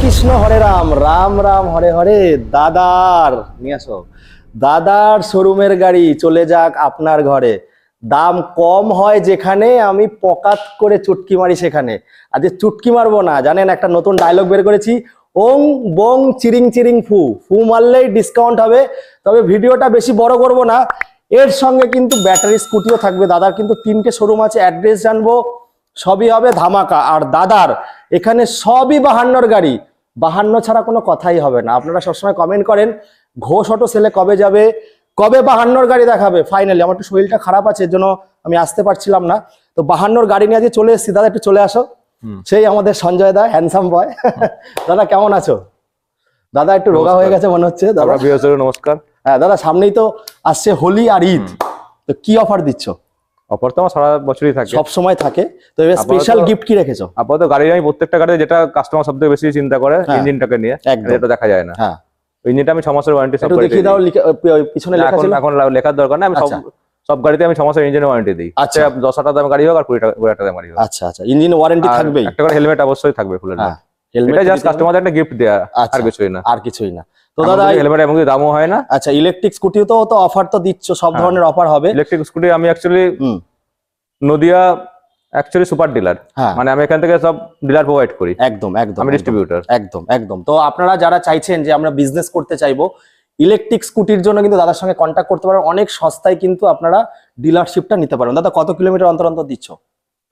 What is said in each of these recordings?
কৃষ্ণ হরে রাম, রাম রাম হরে হরে। দাদার নিয়ে আসো, দাদার শোরুমের গাড়ি চলে যাক আপনার ঘরে। দাম কম হয় যেখানে, আমি পকাত করে চুটকি মারি সেখানে। আজ চুটকি মারবো না, জানেন একটা নতুন ডায়লগ বের করেছি, ওং বং চিরিং চিরিং ফু, ফু মারলেই ডিসকাউন্ট হবে। তবে ভিডিওটা বেশি বড় করব না, এর সঙ্গে কিন্তু ব্যাটারি স্কুটিও থাকবে। দাদার কিন্তু 3টে শোরুম আছে, অ্যাড্রেস জানবো, সবই হবে ধামাকা। আর দাদার এখানে সবই 52 গাড়ি, 52 ছাড়া কোনো কথাই হবে না। আপনারা সবসময় কমেন্ট করেন ঘোষ অটো সেলে কবে যাবে, কবে 52 গাড়ি দেখাবে। ফাইনালি আমার একটু শরীরটা খারাপ আছে, এর জন্য আমি আসতে পারছিলাম না। তো 52 গাড়ি নিয়ে আজকে চলে এসেছি। দাদা একটু চলে আসো, সেই আমাদের সঞ্জয় দা, হ্যান্ডসাম বয়। দাদা কেমন আছো? দাদা একটু রোগা হয়ে গেছে মনে হচ্ছে। দাদা নমস্কার। হ্যাঁ দাদা, সামনেই তো আসছে হোলি আর ঈদ, তো কি অফার দিচ্ছ? অফার তো আমার সারা বছরই থাকে, সব সময় থাকে। তো এবার স্পেশাল গিফট কি রেখেছো? আপাতত গাড়ি আমি প্রত্যেকটা গাড়িতে যেটা কাস্টমার সবথেকে বেশি চিন্তা করে ইঞ্জিনটাকে নিয়ে, একদম। যেটা দেখা যায় না। হ্যাঁ, ইঞ্জিনটা আমি 6 মাসের ওয়ারেন্টি সব একটু গাড়িতে দেখিয়ে দাও, পিছনে লেখা ছিল। এখন লেখার দরকার না, আমি আচ্ছা। সব গাড়িতে আমি 6 মাসের ইঞ্জিনের ওয়ারেন্টি দিই। আচ্ছা। 10,000 দাম গাড়ি হোক আর 20,000 টাকা গাড়ি হোক। আচ্ছা আচ্ছা, ইঞ্জিন ওয়ারেন্টি থাকবেই। একটা করে হেলমেট অবশ্যই থাকবে, ফুল হেলমেট। হেলমেট এটা জাস্ট কাস্টমারদের একটা গিফট দেয়া, আর কিছুই না। আর কিছুই না। তো দাদা হেলমেট এমন দামও হয় না। আচ্ছা, ইলেকট্রিক স্কুটিও তো অফার তো দিচ্ছ, সব ধরনের অফার হবে। ইলেকট্রিক স্কুটি আমি অ্যাকচুয়ালি নদিয়া সুপার ডিলার, মানে আমি এখান থেকে সব ডিলার প্রোভাইড করি। একদম একদম, আমি ডিস্ট্রিবিউটর। একদম একদম। তো আপনারা যারা চাইছেন যে আমরা বিজনেস করতে চাইবো ইলেকট্রিক স্কুটির জন্য, কিন্তু দাদার সঙ্গে কন্ট্যাক্ট করতে পারেন। অনেক সস্তায় কিন্তু আপনারা ডিলারশিপটা নিতে পারেন। দাদা কত কিলোমিটার অন্তর অন্তর দিচ্ছ?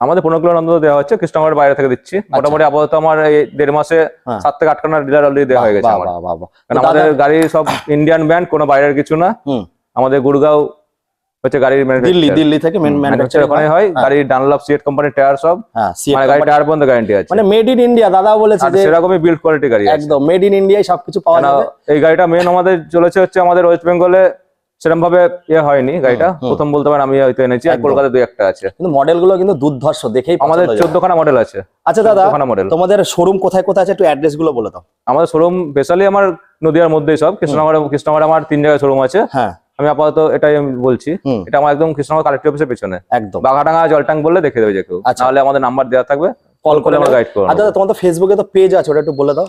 আমাদের 15 কিলোমিটার অন্তত দেওয়া হচ্ছে, কৃষ্ণনগরের বাইরে থেকে দিচ্ছি। মোটামুটি আপাতত আমার এই 1.5 মাসে 7 থেকে 8খানা ডিলার অলরেডি দেওয়া হয়ে গেছে আমার। কারণ আমাদের গাড়ি সব ইন্ডিয়ান ব্র্যান্ড, কোনো বাইরের কিছু না। আমাদের গুরগাঁও হচ্ছে গাড়ির দিল্লি থেকে ম্যানুফ্যাকচার ওখানে হয়। গাড়ির ডানলপ সিএট কোম্পানির টায়ার সব, মানে গাড়ি টায়ার পর্যন্ত গ্যারান্টি আছে, মানে মেড ইন ইন্ডিয়া। দাদা বলেছে যে সেরকমই বিল্ড কোয়ালিটি গাড়ি, একদম মেড ইন ইন্ডিয়ায় সবকিছু পাওয়া যাবে। এই গাড়িটা মেন আমাদের চলেছে হচ্ছে আমাদের ওয়েস্ট বেঙ্গলে সেরকম ভাবে হয়নি গাড়িটা, প্রথম বলতে পারেন আমি হয়তো এনেছি। আর কলকাতায় 2-1টা আছে, কিন্তু মডেল গুলো কিন্তু দুর্ধর্ষ, দেখেই আমাদের 14খানা মডেল আছে। আচ্ছা দাদা, তোমাদের শোরুম কোথায় কোথায় আছে, একটু অ্যাড্রেস গুলো বলে দাও। আমাদের শোরুম স্পেশালি আমার নদিয়ার মধ্যেই সব। কৃষ্ণনগরে আমার 3 জায়গায় শোরুম আছে। হ্যাঁ, আমি আপাতত এটাই আমি বলছি। এটা আমার একদম কৃষ্ণনগর কালেক্টর অফিসের পেছনে, একদম বাঘাডাঙ্গা জলটাং বললে দেখে দেবে যে কেউ। তাহলে আমাদের নাম্বার দেওয়া থাকবে, কল করে আমরা গাইড করব। আচ্ছা, তোমাদের ফেসবুকে তো পেজ আছে, ওটা একটু বলে দাও।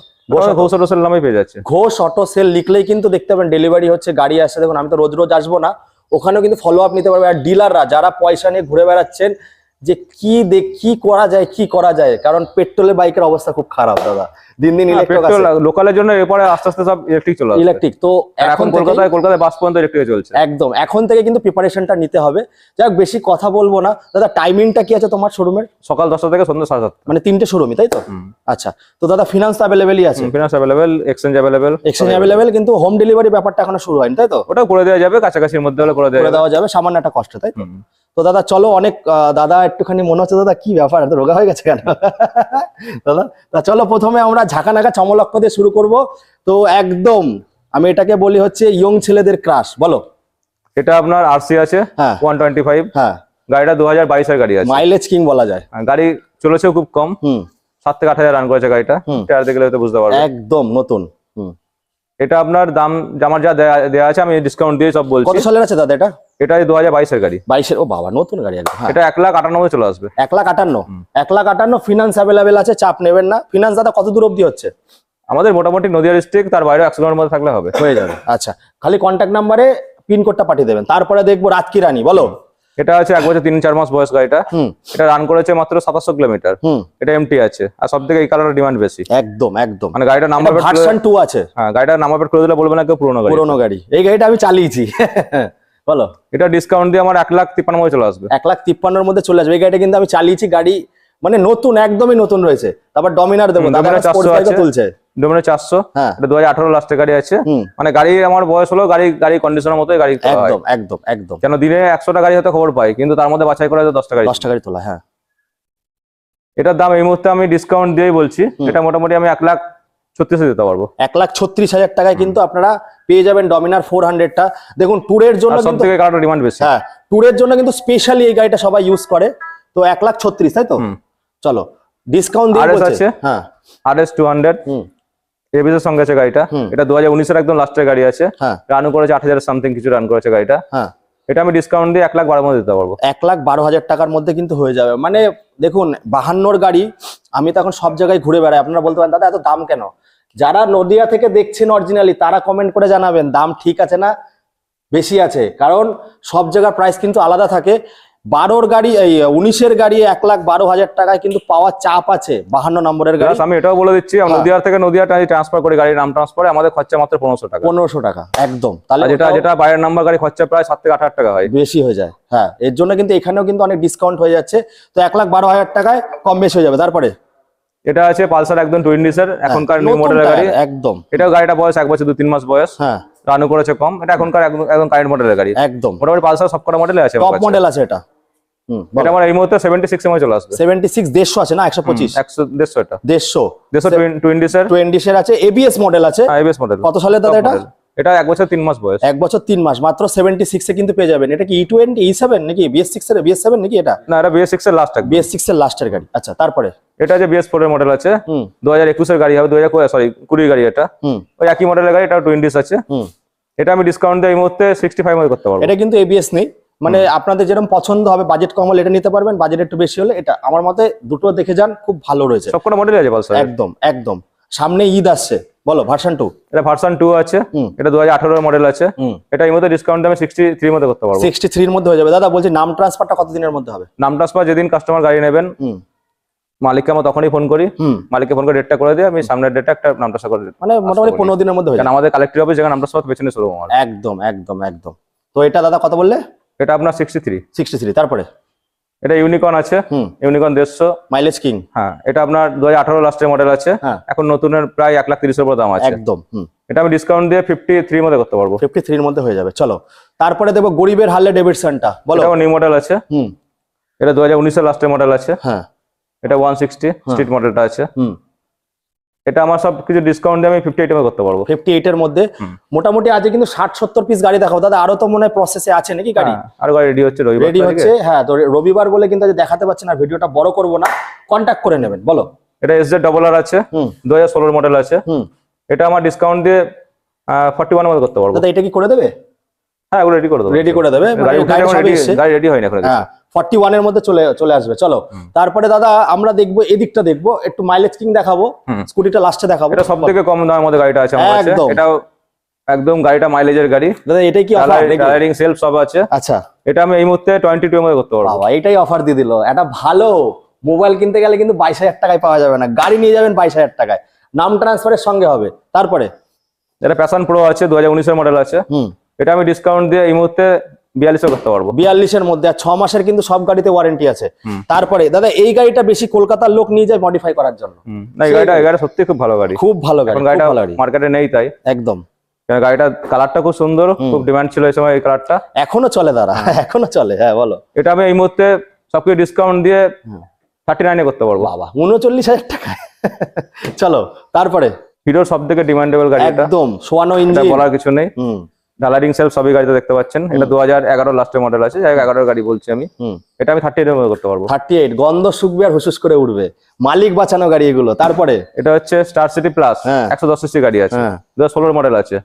ঘোষ অটো সেল নামে পেজ আছে। ঘোষ অটো সেল লিখলেই কিন্তু দেখতে পাবেন ডেলিভারি হচ্ছে, গাড়ি আসছে। দেখুন আমি তো রোজ রোজ আসবো না, ওখানেও কিন্তু ফলো আপ নিতে পারবে। আর ডিলাররা যারা পয়সা নিয়ে ঘুরে বেড়াচ্ছেন যে কি করা যায়, কারণ পেট্রোলের বাইকের অবস্থা খুব খারাপ দাদা, দিন দিন লোকালের জন্য এরপরে আস্তে আস্তে সব ইলেকট্রিক চলে আসবে। ইলেকট্রিক তো এখন কলকাতায় বাস পর্যন্ত ইলেকট্রিক চলছে। একদম, এখন থেকে কিন্তু প্রিপারেশনটা নিতে হবে। যাক বেশি কথা বলবো না। দাদা টাইমিংটা কি আছে তোমার শোরুমের? সকাল 10টা থেকে সন্ধ্যা 7:30, মানে 3টে শোরুমই, তাই তো? আচ্ছা, তো দাদা ফিনান্স অ্যাভেলেবেলই আছে? ফিনান্স অ্যাভেলেবেল, এক্সচেঞ্জ অ্যাভেলেবেল, কিন্তু হোম ডেলিভারি ব্যাপারটা এখনো শুরু হয়নি, তাই তো? ওটা করে দেওয়া যাবে, কাছাকাছির মধ্যে হলে করে দেওয়া যাবে, সামান্য একটা কষ্ট, তাই তো? তো দাদা চলো, অনেক দাদা একটুখানি মনে হচ্ছে দাদা কি ব্যাপার, এত রোগা হয়ে গেছে কেন? দাদা চলো প্রথমে আমরা ঝাঁকানাকা চমলক্ষ দিয়ে শুরু করব। তো একদম আমি এটাকে বলি হচ্ছে ইয়ং ছেলেদের ক্রাশ। বলো। এটা আপনার আরসি আছে 125। হ্যাঁ, গাড়িটা 2022 এর গাড়ি আছে, মাইলেজ কিং বলা যায়। গাড়ি চলেছে খুব কম, 7 থেকে 8 হাজার রান করেছে গাড়িটা। টায়ার দেখলে হয়তো বুঝতে পারবে, একদম নতুন। এটা আপনার দাম আমার যা দেয়া আছে আমি ডিসকাউন্ট দিয়ে সব বলছি। কত সালের আছে দাদা এটা? এটা 2022 এর গাড়ি। 22 এর? ও বাবা, নতুন গাড়ি একদম। এটা 1,58,000 চলে আসবে। 1,58,000? 1,58,000 ফিনান্স অ্যাভেলেবেল আছে, চাপ নেবেন না। ফিনান্স দাদা কত দূর অবধি হচ্ছে? আমাদের মোটামুটি নদিয়া ডিস্ট্রিক্ট, তার বাইরে 100 কিলোমিটার মধ্যে থাকলে হবে, হয়ে যাবে। আচ্ছা, খালি কন্ট্যাক্ট নাম্বারে পিনকোডটা পাঠিয়ে দেবেন। তারপরে দেখবো রাত কি রানী। বলো। এটা আছে 1 বছর 3-4 মাস বয়স গাড়িটা। এটা রান করেছে মাত্র 2700 কিলোমিটার। এটা এমটি আছে, আর সব থেকে এই কালারের ডিমান্ড বেশি। একদম একদম, মানে গাড়িটা নাম্বার প্লেট ভার্সন 2 আছে। হ্যাঁ, গাড়িটা নাম্বার প্লেট করে দিলে বলবে না কেউ পুরনো গাড়ি। এই গাড়িটা আমি চালিয়েছি। বলো। এটা ডিসকাউন্ট দিয়ে আমার 1,53,000 চলে আসবে। 1,53,000 মধ্যে চলে আসবে। এই গাড়িটা কিন্তু আমি চালিয়েছি, গাড়ি মানে নতুন, একদমই নতুন রয়েছে। তারপর ডমিনার দেবো, ডমিনার 400 আছে, তুলছে ডমিনার 400। হ্যাঁ, এটা 2018 লাস্টের গাড়ি আছে। মানে গাড়ি আমার বয়স হলো, গাড়ি কন্ডিশনের মতোই গাড়ি। একদম একদম একদম, যেন দিনে 100টা গাড়ি হয়তো খবর পাই, কিন্তু তার মধ্যে বাছাই করে 10টা গাড়ি তোলা। হ্যাঁ, এটার দাম এই মুহূর্তে আমি ডিসকাউন্ট দিয়েই বলছি, এটা মোটামুটি আমি 1,36,000 দিতে পারবো। 1,36,000 টাকায় কিন্তু আপনারা পেয়ে যাবেন ডমিনার 400টা। দেখুন ট্যুরের জন্য সবথেকে গাড়িটার ডিমান্ড বেশি। হ্যাঁ, ট্যুরের জন্য কিন্তু স্পেশালি এই গাড়িটা সবাই ইউজ করে। তো 1,36,000, তাই তো? চলো ডিসকাউন্ট দিয়ে বলছে। হ্যাঁ, RS 200 এবিএস এর সঙ্গে আছে গাড়িটা। এটা 2019 এর একদম লাস্টের গাড়ি আছে। রান করেছে 8,000 সামথিং কিছু রান করেছে গাড়িটা। হ্যাঁ, এটা আমি ডিসকাউন্ট দিয়ে 1,12,000 মধ্যে দিতে পারবো। 1,12,000 টাকার মধ্যে কিন্তু হয়ে যাবে। মানে দেখুন 52 গাড়ি, আমি তো এখন সব জায়গায় ঘুরে বেড়াই। আপনারা বলতে পারেন দাদা এত দাম কেন? যারা নদিয়া থেকে দেখছেন অরিজিনালি তারা কমেন্ট করে জানাবেন দাম ঠিক আছে না বেশি আছে, কারণ সব জায়গার প্রাইস কিন্তু আলাদা থাকে। 12 গাড়ি, এই 19-এর গাড়ি 1,12,000 টাকায় কিন্তু পাওয়ার চাপ আছে। 52 নম্বরের গাড়ি। আমি এটাও বলে দিচ্ছি, নদিয়ার থেকে নদিয়াটা ট্রান্সফার করে গাড়ির নাম ট্রান্সফারে আমাদের খরচা মাত্র 1500 টাকা। 1500 টাকা একদম। তাহলে যেটা বাইরের নাম্বার গাড়ি খরচা প্রায় 7 থেকে 8,000 টাকা হয়, বেশি হয়ে যায়। হ্যাঁ, এর জন্য কিন্তু এখানেও কিন্তু অনেক ডিসকাউন্ট হয়ে যাচ্ছে। তো 1,12,000 টাকায় কম বেশি হয়ে যাবে। তারপরে এটা আছে পালসার একদম টুইন ডিসের, এখনকার নিউ মডেলের গাড়ি একদম। এটাও গাড়িটা বয়স 1 বছর 2-3 মাস বয়স। হ্যাঁ, রানও করেছে কম। এটা এখনকার একদম কারেন্ট মডেলের গাড়ি একদম। মোটামুটি পালসার সবকটা মডেলে আছে, টপ মডেল আছে এটা। এটা আমার এই মুহূর্তে 76 এ চলে আসবে। 76 150 আছে না, 125 150 এটা 150 টুইন ডিসের 20 এর আছে, এবিএস মডেল আছে। হ্যাঁ, এবিএস মডেল। কত সালে দাদা এটা? এটা 1 বছর 3 মাস বয়স। 1 বছর 3 মাস মাত্র 76 এ কিন্তু পেয়ে যাবেন। এটা কি E20 E7 নাকি BS6 এর BS7 নাকি এটা? না, এটা BS6 এর লাস্ট, BS6 এর লাস্টের গাড়ি। আচ্ছা, তারপরে এটা যে BS4 এর মডেল আছে, 2021 এর গাড়ি হবে, 2020 গাড়ি এটা। ওই একই মডেলের গাড়ি, এটা টুইন ডিস আছে। এটা আমি ডিসকাউন্ট দিয়ে এই মুহূর্তে 65 এ করতে পারবো। এটা কিন্তু ABS নেই, মানে আপনাদের যেরকম পছন্দ হবে, বাজেট কম হলে এটা নিতে পারবেন, বাজেট একটু বেশি হলে এটা। আমার মতে দুটো দেখে যান, খুব ভালো রয়েছে। সবকটা মডেল আছে পালসার। একদম একদম। সামনে ঈদ আসছে, বলো ভার্সন 2। এটা ভার্সন 2 আছে, এটা 2018 এর মডেল আছে। এটা এই মধ্যে ডিসকাউন্ট আমি 63 এর মধ্যে করতে পারবো। 63 এর মধ্যে হয়ে যাবে। দাদা বলছি নাম ট্রান্সফারটা কতদিনের মধ্যে হবে? নাম ট্রান্সফার যেদিন কাস্টমার গাড়ি নেবেন, মালিককে আমরা তখনই ফোন করি, মালিককে ফোন করে ডেটটা করে দিই, আমি সামনের ডেটটা একটা নাম ট্রান্সফার করে দিই। মানে মোটামুটি 15 দিনের মধ্যে হয়ে যাবে। আমাদের কালেক্টর অফিস যেখানে নাম ট্রান্সফার পেছনে শোরুম আমার। একদম একদম একদম। তো এটা দাদা কত বললে? এটা আপনার 63। তারপরে এটা ইউনিকর্ন আছে, ইউনিকর্ন 150 মাইলেজ কিং। হ্যাঁ, এটা আপনার 2018 লাস্টের মডেল আছে। এখন নতুনের প্রায় 1,30,000 এর উপর দাম আছে একদম। এটা আমি ডিসকাউন্ট দিয়ে 53 এর মধ্যে করতে পারবো। 53 এর মধ্যে হয়ে যাবে। চলো তারপরে দেখো গরিবের হার্লে ডেভিডসনটা, বলো। এটা নিউ মডেল আছে। এটা 2019 এর লাস্টের মডেল আছে। হ্যাঁ, এটা 160 স্ট্রিট মডেলটা আছে। এটা আমার সব কিছু ডিসকাউন্ট দিয়ে আমি 58 এ করতে পারবো। 58 এর মধ্যে মোটামুটি আজ কিন্তু 60-70 পিস গাড়ি দেখাবো দাদা। আরো তো মনে হয় প্রসেসে আছে নাকি গাড়ি? আর গাড়ি রেডি হচ্ছে, রেডি হচ্ছে। হ্যাঁ, তো রবিবার বলে কিন্তু আজ দেখাতে পাচ্ছি না, ভিডিওটা বড় করব না, কন্টাক্ট করে নেবেন। বলো। এটা SZ আছে, 2016 মডেল আছে। এটা আমার ডিসকাউন্ট দিয়ে 41 এর মধ্যে করতে পারবো। দাদা এটা কি করে দেবে? হ্যাঁ, ওগুলো রেডি করে দেবো। রেডি করে দেবে, গাড়ি রেডি হয় না এখন। হ্যাঁ, 41 এর মধ্যে চলে আসবে। চলো তারপরে দাদা আমরা দেখবো এদিকটা, দেখবো একটু মাইলেজ কিং দেখাবো, স্কুটিটা লাস্টে দেখাবো। এটা সবথেকে কম দামের মধ্যে গাড়িটা আছে আমার কাছে। এটাও একদম গাড়িটা মাইলেজের গাড়ি। দাদা এটাই কি অফার? টায়ারিং সেলফ সব আছে। আচ্ছা, এটা আমি এই মুহূর্তে 22 এর মধ্যে করতে পারবো। বাবা, এটাই অফার দিয়ে দিল। এটা ভালো মোবাইল কিনতে গেলে কিন্তু 22,000 টাকায় পাওয়া যাবে না, গাড়ি নিয়ে যাবেন 22,000 টাকায়, নাম ট্রান্সফারের সঙ্গে হবে। তারপরে এটা প্যাশন প্রো আছে, 2019 এর মডেল আছে। এটা আমি ডিসকাউন্ট দিয়ে এই মুহূর্তে 42 এ করতে পারবো। 42 এর মধ্যে, আর 6 মাসের কিন্তু সব গাড়িতে ওয়ারেন্টি আছে। তারপরে দাদা এই গাড়িটা বেশি কলকাতার লোক নিয়ে যায় মডিফাই করার জন্য। না, এই গাড়িটা সত্যি খুব ভালো গাড়ি, খুব ভালো গাড়ি। গাড়িটা মার্কেটে নেই তাই। একদম। গাড়িটা কালারটা খুব সুন্দর, খুব ডিমান্ড ছিল এই সময় এই কালারটা। এখনো চলে দাদা, এখনো চলে। হ্যাঁ বলো। এটা আমি এই মুহূর্তে সবকিছু ডিসকাউন্ট দিয়ে 39 এ করতে পারবো। বাবা, 39,000 টাকায়। চলো তারপরে হিরোর সবথেকে ডিমান্ডেবল গাড়ি এটা, একদম সোয়ানো ইঞ্জিন, বলার কিছু নেই। ডালারিং সেলফ সবই গাড়িতে দেখতে পাচ্ছেন। এটা 2011 লাস্টের মডেল আছে, 11 গাড়ি বলছি আমি। এটা আমি 38 এর মধ্যে করতে পারবো। 38 গন্ধ শুকবে আর হুসুস করে উঠবে, মালিক বাঁচানো গাড়ি এগুলো। তারপরে এটা হচ্ছে স্টার সিটি প্লাস, 110 সিসি গাড়ি আছে, 2016 মডেল আছে।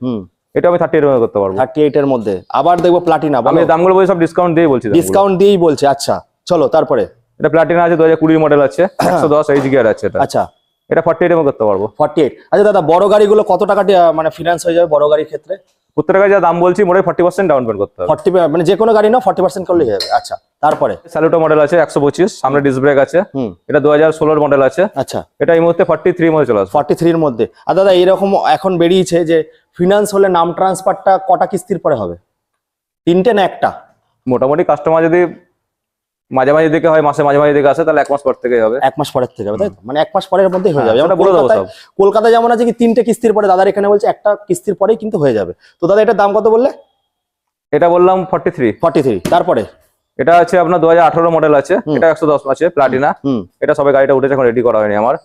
এটা আমি 38 এর মধ্যে করতে পারবো। 38 এর মধ্যে। আবার দেখবো প্লাটিনা, আমি দামগুলো বলি সব ডিসকাউন্ট দিয়ে বলছি। ডিসকাউন্ট দিয়েই বলছে। আচ্ছা চলো তারপরে। এটা প্লাটিনা আছে, 2020 মডেল আছে, 110 এইচ গিয়ার আছে এটা। আচ্ছা, এটা 48 এর মধ্যে করতে পারবো। 48। আচ্ছা দাদা, বড় গাড়িগুলো কত টাকা মানে ফিনান্স হয়ে যাবে বড় গাড়ির ক্ষেত্রে? প্রত্যেকটা গাড়ি যা দাম বলছি মোটে 40% ডাউন পেমেন্ট করতে হবে। 40 মানে যে কোনো গাড়ি নাও 40% করলেই হবে। আচ্ছা তারপরে স্যালুটো মডেল আছে, 125, সামনে ডিস্ক ব্রেক আছে। এটা 2016 মডেল আছে। আচ্ছা, এটা এই মুহূর্তে 43 এর মধ্যে চলে আসবে। 43 এর মধ্যে। আর দাদা এরকম এখন বেরিয়েছে যে ফিনান্স হলে নাম ট্রান্সফারটা কটা কিস্তির পরে হবে? 3টে না একটা? মোটামুটি কাস্টমার যদি মাঝে মাঝে দিকে হয়, মাসে মাঝে মাঝে দিকে আসে, তাহলে 1 মাস পর থেকে হবে। 1 মাস পরের থেকে হবে, তাই তো? মানে 1 মাস পরের মধ্যেই হয়ে যাবে। আমরা বলে দেবো সব। কলকাতায় যেমন আছে কি 3টে কিস্তির পরে, দাদার এখানে বলছে একটা কিস্তির পরেই কিন্তু হয়ে যাবে। তো দাদা এটার দাম কত বললে? এটা বললাম 43। তারপরে এটা আছে আপনার 2018 মডেল আছে, এটা 110 আছে প্লাটিনা। এটা সবে গাড়িটা উঠেছে, এখন রেডি করা হয়নি আমার।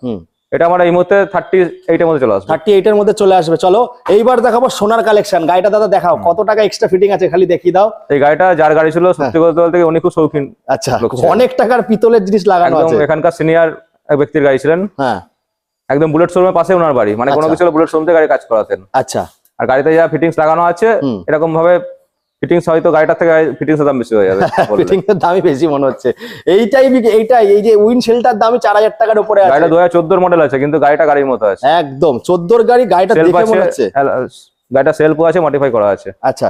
এটা আমার এই মুহূর্তে 38 এর মধ্যে চলে আসবে। 38 এর মধ্যে চলে আসবে। চলো এইবার দেখাবো সোনার কালেকশন। গাড়িটা দাদা দেখাও, কত টাকা এক্সট্রা ফিটিং আছে খালি দেখিয়ে দাও। এই গাড়িটা যার গাড়ি ছিল সত্যি কথা বলতে উনি খুব শৌখিন। আচ্ছা, অনেক টাকার পিতলের জিনিস লাগানো আছে। এখানকার সিনিয়র এক ব্যক্তির গাড়ি ছিলেন। হ্যাঁ, একদম বুলেট শোরুমের পাশে ওনার বাড়ি, মানে কোনো কিছু বুলেট শোরুম থেকে গাড়ি কাজ করাতেন। আচ্ছা, আর গাড়িতে যা ফিটিংস লাগানো আছে এরকম ভাবে ফিটিংস হয়তো গাড়িটার থেকে ফিটিংস এর দাম বেশি হয়ে যাবে ফিটিং এর দামই বেশি মনে হচ্ছে। এইটাই এই যে উইন্ডশিল্ডটার দামই 4000 টাকার উপরে আছে। গাড়িটা 2014 মডেল আছে, কিন্তু গাড়িটা গাড়ির মতো আছে একদম 14 গাড়ি। গাড়িটা দেখে মনে হচ্ছে গাড়িটা সেলফও আছে, মডিফাই করা আছে। আচ্ছা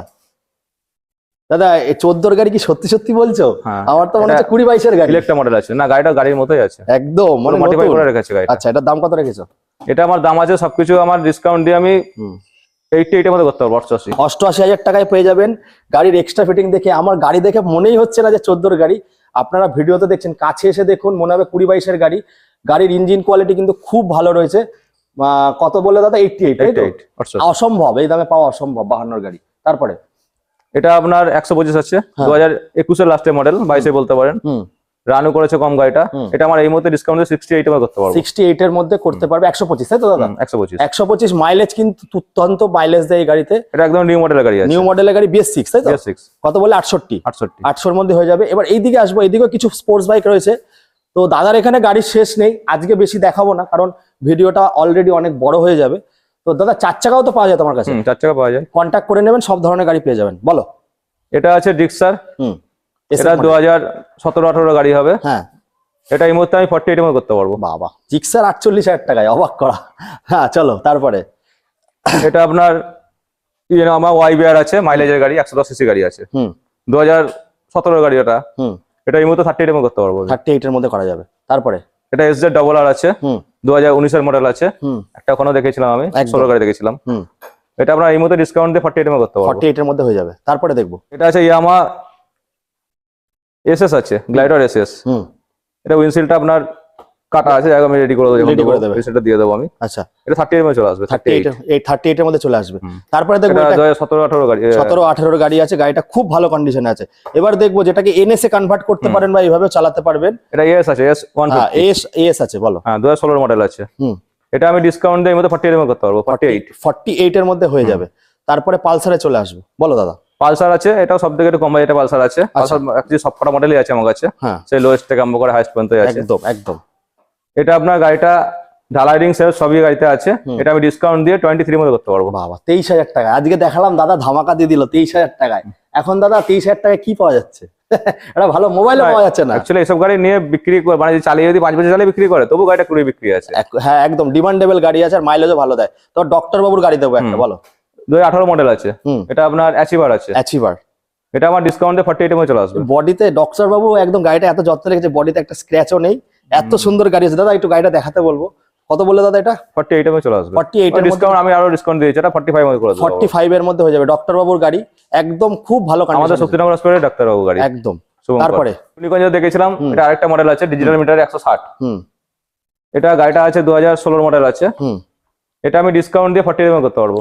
দাদা, এই 14 গাড়ি কি সত্যি সত্যি বলছো? আমার তো মনে হচ্ছে 20-22 এর গাড়ি। ইলেকট্রা মডেল আছে না, গাড়িটা গাড়ির মতোই আছে একদম, মানে মডিফাই করে রেখেছে গাড়িটা। আচ্ছা, এটার দাম কত রেখেছো? এটা আমার দাম আছে সবকিছু আমার ডিসকাউন্ট দিয়ে আমি 88 এর মধ্যে করতে পারবো। 88,000 টাকায় পেয়ে যাবেন। গাড়ির এক্সট্রা ফিটিং দেখে আমার গাড়ি দেখে মনেই হচ্ছে না যে 14 গাড়ি। আপনারা ভিডিওতে দেখছেন, কাছে এসে দেখুন মনে হবে 20-22 এর গাড়ি। গাড়ির ইঞ্জিন কোয়ালিটি কিন্তু খুব ভালো রয়েছে। কত বলে দাদা? 88। অসম্ভব, এই দামে পাওয়া অসম্ভব 52 গাড়ি। তারপরে এটা আপনার 125 আছে, 2021 এর লাস্টের মডেল, 22 বলতে পারেন। রানও করেছে কম গাড়িটা। এটা আমার এই মুহূর্তে ডিসকাউন্টে 68 এর করতে পারবো। 68 এর মধ্যে করতে পারবে। 125, তাই তো দাদা? 125 মাইলেজ, কিন্তু দুর্দান্ত মাইলেজ দেয় এই গাড়িতে। এটা একদম নিউ মডেলের গাড়ি আছে, নিউ মডেলের গাড়ি, BS6, তাই তো? BS6 কত বলে? 68 মধ্যে হয়ে যাবে। এবার এইদিকে আসবো, এইদিকেও কিছু স্পোর্টস বাইক রয়েছে। তো দাদার এখানে গাড়ির শেষ নেই, আজকে বেশি দেখাবো না কারণ ভিডিওটা অলরেডি অনেক বড় হয়ে যাবে। তো দাদা 4 চাকাও তো পাওয়া যায় তোমার কাছে? 4 চাকা পাওয়া যায়, কন্ট্যাক্ট করে নেবেন, সব ধরনের গাড়ি পেয়ে যাবেন। বলো। এটা আছে ডিক্সার, এটা 2017-18 গাড়ি হবে। হ্যাঁ, এটা এই মুহূর্তে আমি 48 এর মধ্যে করতে পারবো। বাবা, জিক্সার 48,000 টাকায়, অবাক করা। হ্যাঁ চলো তারপরে। এটা আপনার আমার YBR আছে, মাইলেজের গাড়ি, 110 সিসি গাড়ি আছে, 2017 গাড়ি। এটা এই মুহূর্তে 38 এর মধ্যে করতে পারবো। 38 এর মধ্যে করা যাবে। তারপরে এটা SZ-RR আছে, 2019 এর মডেল আছে। একটা ওখানেও দেখেছিলাম আমি, 16 গাড়ি দেখেছিলাম। এটা আমরা এই মুহূর্তে ডিসকাউন্ট দিয়ে 48 এর মধ্যে করতে পারবো। 48 এর মধ্যে হয়ে যাবে। তারপরে দেখবো, এটা আছে ইয়ামা SS আছে, গ্লাইডার SS। এটা উইন্ডশিল্ডটা আপনার কাটা আছে, আমি রেডি করে দেবো, সেটা দিয়ে দেবো আমি। আচ্ছা, এটা 38 এর মধ্যে চলে আসবে। 38 এর মধ্যে চলে আসবে। তারপরে দেখবো 17-18 গাড়ি, 17-18 গাড়ি আছে। গাড়িটা খুব ভালো কন্ডিশনে আছে। এবার দেখবো যেটাকে NS এ কনভার্ট করতে পারেন বা এইভাবে চালাতে পারবেন। এটা AS আছে, AS আছে, বলো। হ্যাঁ, 2016 মডেল আছে। এটা আমি ডিসকাউন্ট দিয়ে এই মধ্যে 48 এর মধ্যে করতে পারবো। 48 এর মধ্যে হয়ে যাবে। তারপরে পালসারে চলে আসবে, বলো দাদা। পালসার আছে, এটাও সব থেকে একটু কম বাজেটে পালসার আছে। পালসার অ্যাকচুয়ালি সবকটা মডেলই আছে আমার কাছে, সেই লোয়েস্ট থেকে আরম্ভ করে হাইস্ট পর্যন্ত আছে। একদম। এটা আপনার গাড়িটা ঢালাই রিং সেলফ সবই গাড়িতে আছে। এটা আমি ডিসকাউন্ট দিয়ে 23 এর মধ্যে করতে পারবো। বাবা, 23,000 টাকা আজকে দেখালাম, দাদা ধামাকা দিয়ে দিল 23,000 টাকায়। এখন দাদা 23,000 টাকায় কি পাওয়া যাচ্ছে? এটা ভালো মোবাইলও পাওয়া যাচ্ছে না। অ্যাকচুয়ালি এসব গাড়ি নিয়ে বিক্রি করে, মানে চালিয়ে যদি 5 বছর চালিয়ে বিক্রি করে, তবু গাড়িটা কুড়ি বিক্রি আছে। হ্যাঁ একদম ডিমান্ডেবল গাড়ি আছে, আর মাইলেজও ভালো দেয়। তো ডক্টর বাবুর গাড়ি দেবো একটা, বলো। 2018 মডেল আছে। এটা আপনার অ্যাচিভার আছে। এটা আমার ডিসকাউন্টে 48 এর মধ্যে চলে আসবে। বডিতে ডক্টর বাবু একদম গাড়িটা এত যত্ন রেখেছে, বডিতে একটা স্ক্র্যাচও নেই, এত সুন্দর গাড়ি আছে। দাদা একটু গাড়িটা দেখাতে বলবো। কত বলে দাদা? এটা 48 এর মধ্যে চলে আসবে। 48 এর ডিসকাউন্ট আমি আরো ডিসকাউন্ট দিয়েছি, এটা 45 এর মধ্যে করে দেব। 45 এর মধ্যে হয়ে যাবে। ডক্টর বাবুর গাড়ি একদম খুব ভালো কন্ডিশন। আমাদের শক্তিনগর হসপিটালে ডক্টর বাবু গাড়ি একদম। তারপরে টুলিগঞ্জে দেখেছিলাম, এটা আরেকটা মডেল আছে, ডিজিটাল মিটার 160। এটা গাড়িটা আছে 2016 মডেল আছে। এটা আমি ডিসকাউন্ট দিয়ে 48 এর মধ্যে করতে পারবো।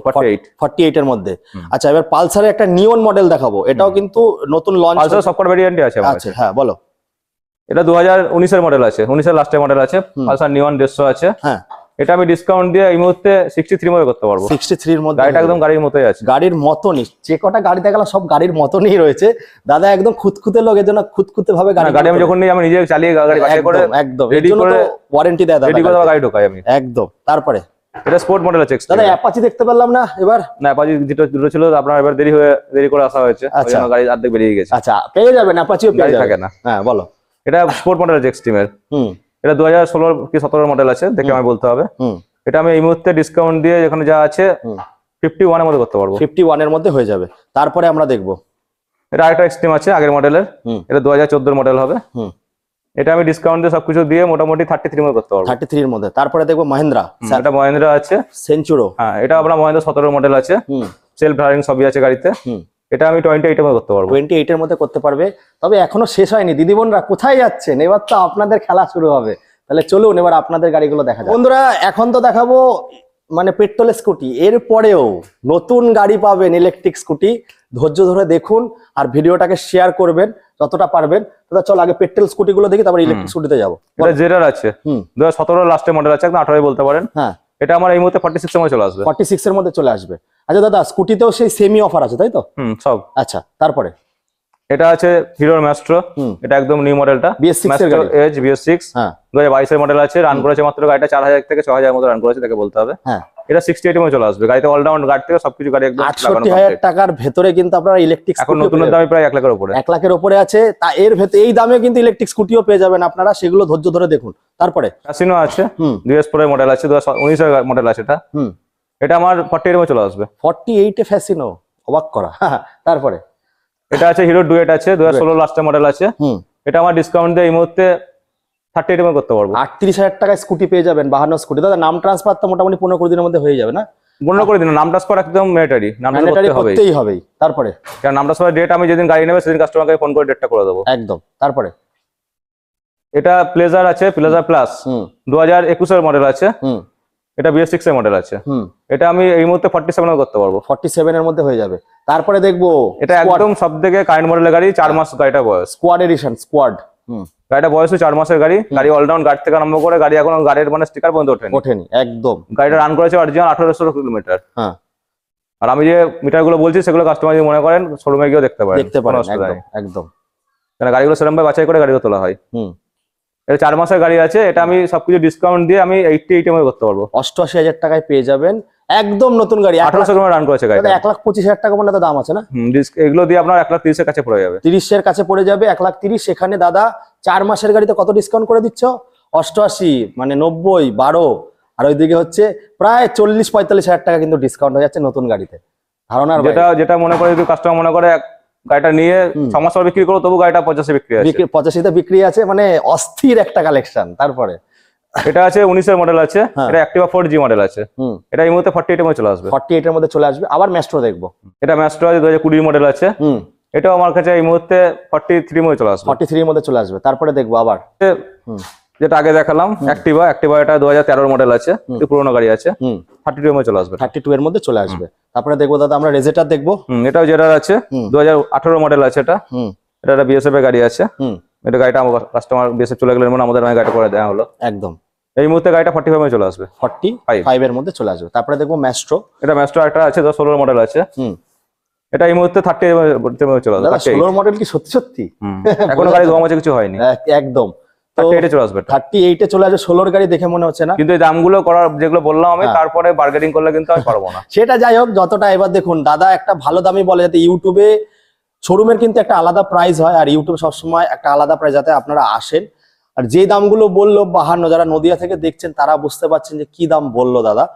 48 এর মধ্যে। আচ্ছা, এবার পালসারে একটা নিয়ন মডেল দেখাবো। এটাও কিন্তু নতুন লঞ্চ। পালসার সবকটা ভেরিয়েন্টই আছে আমার কাছে। আচ্ছা হ্যাঁ, বলো। এটা 2019 এর মডেল আছে, 19 এর লাস্টের মডেল আছে। পালসার নিয়ন 150 আছে। হ্যাঁ, এটা আমি ডিসকাউন্ট দিয়ে এই মুহূর্তে 63 এর মধ্যে করতে পারবো। 63 এর মধ্যে। গাড়িটা একদম গাড়ির মতোই আছে, গাড়ির মতনই। যে কটা গাড়ি দেখালাম সব গাড়ির মতনই রয়েছে। দাদা একদম খুঁতখুঁতে লোক, এর জন্য খুঁতখুঁতে ভাবে গাড়ি আমি যখন নিই আমি নিজে চালিয়ে গাড়ি বাছাই করে একদম রেডি করে ওয়ারেন্টি দেয় দাদা, রেডি করে গাড়ি ঢোকাই আমি একদম। তারপরে এটা স্পোর্ট মডেল আছে। দাদা অ্যাপাচি দেখতে পেলাম না এবার? না, অ্যাপাচি দুটো ছিল, আপনার এবার দেরি করে আসা হয়েছে, ওই জন্য গাড়ি অর্ধেক বেরিয়ে গেছে। আচ্ছা, পেয়ে যাবেন, অ্যাপাচিও পেয়ে যাবেন। থাকে না। হ্যাঁ, বলো। এটা স্পোর্ট মডেল আছে এক্সট্রিমের। এটা 2016 কি 17 মডেল আছে, দেখে আমি বলতে হবে। এটা আমি এই মুহূর্তে ডিসকাউন্ট দিয়ে এখানে যা আছে 51 এর মধ্যে করতে পারবো। 51 এর মধ্যে হয়ে যাবে। তারপরে আমরা দেখবো এটা আরেকটা এক্সট্রিম আছে আগের মডেলের, এটা 2014 মডেল হবে। এটা আমি ডিসকাউন্ট দিয়ে সবকিছু দিয়ে মোটামুটি 33 এর মধ্যে করতে পারবো। 33 এর মধ্যে। তারপরে দেখবো মাহিন্দ্রা। এটা মহিন্দ্রা আছে সেঞ্চুরো। হ্যাঁ, এটা আমরা মহিন্দ্রা 17 মডেল আছে, সেলফ ড্রাইভিং সবই আছে গাড়িতে। এটা আমি 28 এর মধ্যে করতে পারবো। 28 এর মধ্যে করতে পারবে। তবে এখনো শেষ হয়নি। দিদি বোনরা কোথায় যাচ্ছেন? এবার তো আপনাদের খেলা শুরু হবে। তাহলে চলুন এবার আপনাদের গাড়িগুলো দেখা যাক। বন্ধুরা এখন তো দেখাবো মানে পেট্রোলের স্কুটি, এরপরেও নতুন গাড়ি পাবেন ইলেকট্রিক স্কুটি। ধৈর্য ধরে দেখুন আর ভিডিওটাকে শেয়ার করবেন যতটা পারবেন। দাদা চল আগে পেট্রোল স্কুটি গুলো দেখি, তারপর ইলেকট্রিক স্কুটিতে যাবো। এটা জেরার আছে, 2017 লাস্টের মডেল আছে, একদম 18 বলতে পারেন। হ্যাঁ, এটা আমার এই মুহূর্তে 46 এর মধ্যে চলে আসবে। 46 এর মধ্যে চলে আসবে। আচ্ছা দাদা, স্কুটিতেও সেই সেমি অফার আছে তাই তো? সব। আচ্ছা, তারপরে এটা আছে হিরোর ম্যাস্ট্রো, এটা একদম নিউ মডেলটা, BS6 এর গাড়ি। Age BS6। হ্যাঁ, 2022 এর মডেল আছে, রান করেছে মাত্র গাড়িটা 4000 থেকে 6000 মতো রান করেছে, তাকে বলতে হবে। হ্যাঁ, এটা 68 এর মধ্যে চলে আসবে। গাড়িতে অলরাউন্ড গাড়ি থেকে সবকিছু গাড়ি একদম 68,000 টাকার ভেতরে কিন্তু আপনারা ইলেকট্রিক এখন নতুন দামে প্রায় 1 লাখের উপরে। 1 লাখের উপরে আছে। তা এর ভেতরে এই দামে কিন্তু ইলেকট্রিক স্কুটিও পেয়ে যাবেন আপনারা, সেগুলো ধৈর্য ধরে দেখুন। তারপরে ফ্যাসিনো আছে, 2004 এর মডেল আছে, 2019 এর মডেল আছে এটা। এটা আমার 48 এর মধ্যে চলে আসবে। 48 এ ফ্যাসিনো, অবাক করা। তারপরে এটা আছে হিরো ডুয়েট আছে, 2016 লাস্টের মডেল আছে। এটা আমার ডিসকাউন্ট দিয়ে এই মুহূর্তে 38 এর মধ্যে করতে পারবো। 38,000 টাকায় স্কুটি পেয়ে যাবেন, 52 স্কুটি। দাদা নাম ট্রান্সফার তো মোটামুটি 15 দিনের মধ্যে হয়ে যাবে না? 15 করে দিন। নাম ট্রান্সফার একদম ম্যান্ডেটরি, নাম করতেই হবে। তারপরে কারণ নাম ট্রান্সফার ডেট আমি যেদিন গাড়ি নেবে সেদিন কাস্টমারকে ফোন করে ডেটটা করে দেবো একদম। তারপরে এটা প্লেজার আছে, প্লেজার প্লাস 2021 এর মডেল আছে। এটা BS6 এর মডেল আছে। এটা আমি এই মুহূর্তে 47 এর করতে পারবো। 47 এর মধ্যে হয়ে যাবে। তারপরে দেখবো এটা একদম সবথেকে কারেন্ট মডেলের গাড়ি, 4 মাস গাড়িটা বয়স। Squad edition, squad. গাড়িটা বয়স 4 মাসের গাড়ি। গাড়ি অলরাউন্ড গাড়ি থেকে আরম্ভ করে গাড়ি এখন গাড়ির মানে স্টিকার পর্যন্ত ওঠেনি একদম। গাড়িটা রান করেছে অরিজিনাল 1800 কিলোমিটার। হ্যাঁ, আর আমি যে মিটার গুলো বলছি সেগুলো কাস্টমার যদি মনে করেন শোরুমে গিয়ে দেখতে পারেন একদম। কারণ গাড়িগুলো সেরকম ভাবে বাছাই করে গাড়িগুলো তোলা হয়। এটা 4 মাসের গাড়ি আছে। এটা আমি সবকিছু ডিসকাউন্ট দিয়ে আমি 88 এর মধ্যে করতে পারবো। 88,000 টাকায় পেয়ে যাবেন একদম নতুন গাড়ি। 1800 কিলোমিটার রান করেছে গাড়ি। 1,25,000 টাকা মানে তো দাম আছে না? এগুলো দিয়ে আপনার 1,30,000 এর কাছে পড়ে যাবে। 30 এর কাছে পড়ে যাবে, 1,30,000। সেখানে দাদা 4 মাসের গাড়িতে কত ডিসকাউন্ট করে দিচ্ছ? 88 মানে 90, 12, আর ওইদিকে হচ্ছে প্রায় 40-45,000 টাকা কিন্তু ডিসকাউন্ট হয়ে যাচ্ছে নতুন গাড়িতে। ধারণার যেটা মনে করে যদি কাস্টমার মনে করে গাড়িটা নিয়ে 6 মাস পর বিক্রি করো, তবু গাড়িটা 85 বিক্রি আছে। 85 বিক্রি আছে, মানে অস্থির একটা কালেকশন। তারপরে এটা আছে 19 এর মডেল আছে। এটা অ্যাক্টিভা 4G মডেল আছে। এটা এই মুহূর্তে 48 এর মধ্যে চলে আসবে। 48 এর মধ্যে চলে আসবে। আবার ম্যাস্ট্রো দেখবো। এটা ম্যাস্ট্রো আছে, 2020 মডেল আছে। এটাও আমার কাছে এই মুহূর্তে 43 এর মধ্যে চলে আসবে। 43 এর মধ্যে চলে আসবে। তারপরে দেখবো আবার যেটা আগে দেখালাম অ্যাক্টিভা এটা 2013 মডেল আছে, একটু পুরোনো গাড়ি আছে। 32 এর মধ্যে চলে আসবে। 32 এর মধ্যে চলে আসবে। তারপরে দেখবো দাদা আমরা রেজেটার দেখবো। এটাও জেটার আছে, 2018 মডেল আছে। এটা একটা BSF এর গাড়ি আছে। এটা গাড়িটা আমার কাস্টমার BSF চলে গেলে মানে আমাদের গাড়িটা করে দেওয়া হলো একদম। এই মুহূর্তে গাড়িটা 45 এর চলে আসবে। 45 এর মধ্যে চলে আসবে। তারপরে দেখবো ম্যাস্ট্রো। এটা ম্যাস্ট্রো একটা আছে, 2016 মডেল আছে। এটা এই মুহূর্তে 30 এর মধ্যে চলে আসবে। 16 মডেল কি সত্যি? এখনো গাড়ি ধোয়া মোছা কিছু হয়নি একদম। 38 এ চলে আসবে। 38 এ চলে আসবে। 16 গাড়ি দেখে মনে হচ্ছে না, কিন্তু এই দামগুলো করার যেগুলো বললাম আমি, তারপরে বার্গেনিং করলে কিন্তু আমি পারবো না। সেটা যাই হোক, যতটা। এবার দেখুন দাদা একটা ভালো দামই বলে, যাতে ইউটিউবে শোরুমের কিন্তু একটা আলাদা প্রাইস হয়, আর ইউটিউব সবসময় একটা আলাদা প্রাইস, যাতে আপনারা আসেন। আর যে দামগুলো বললো 52, যারা নদিয়া থেকে দেখছেন তারা বুঝতে পারছেন যে কি দাম বললো দাদা।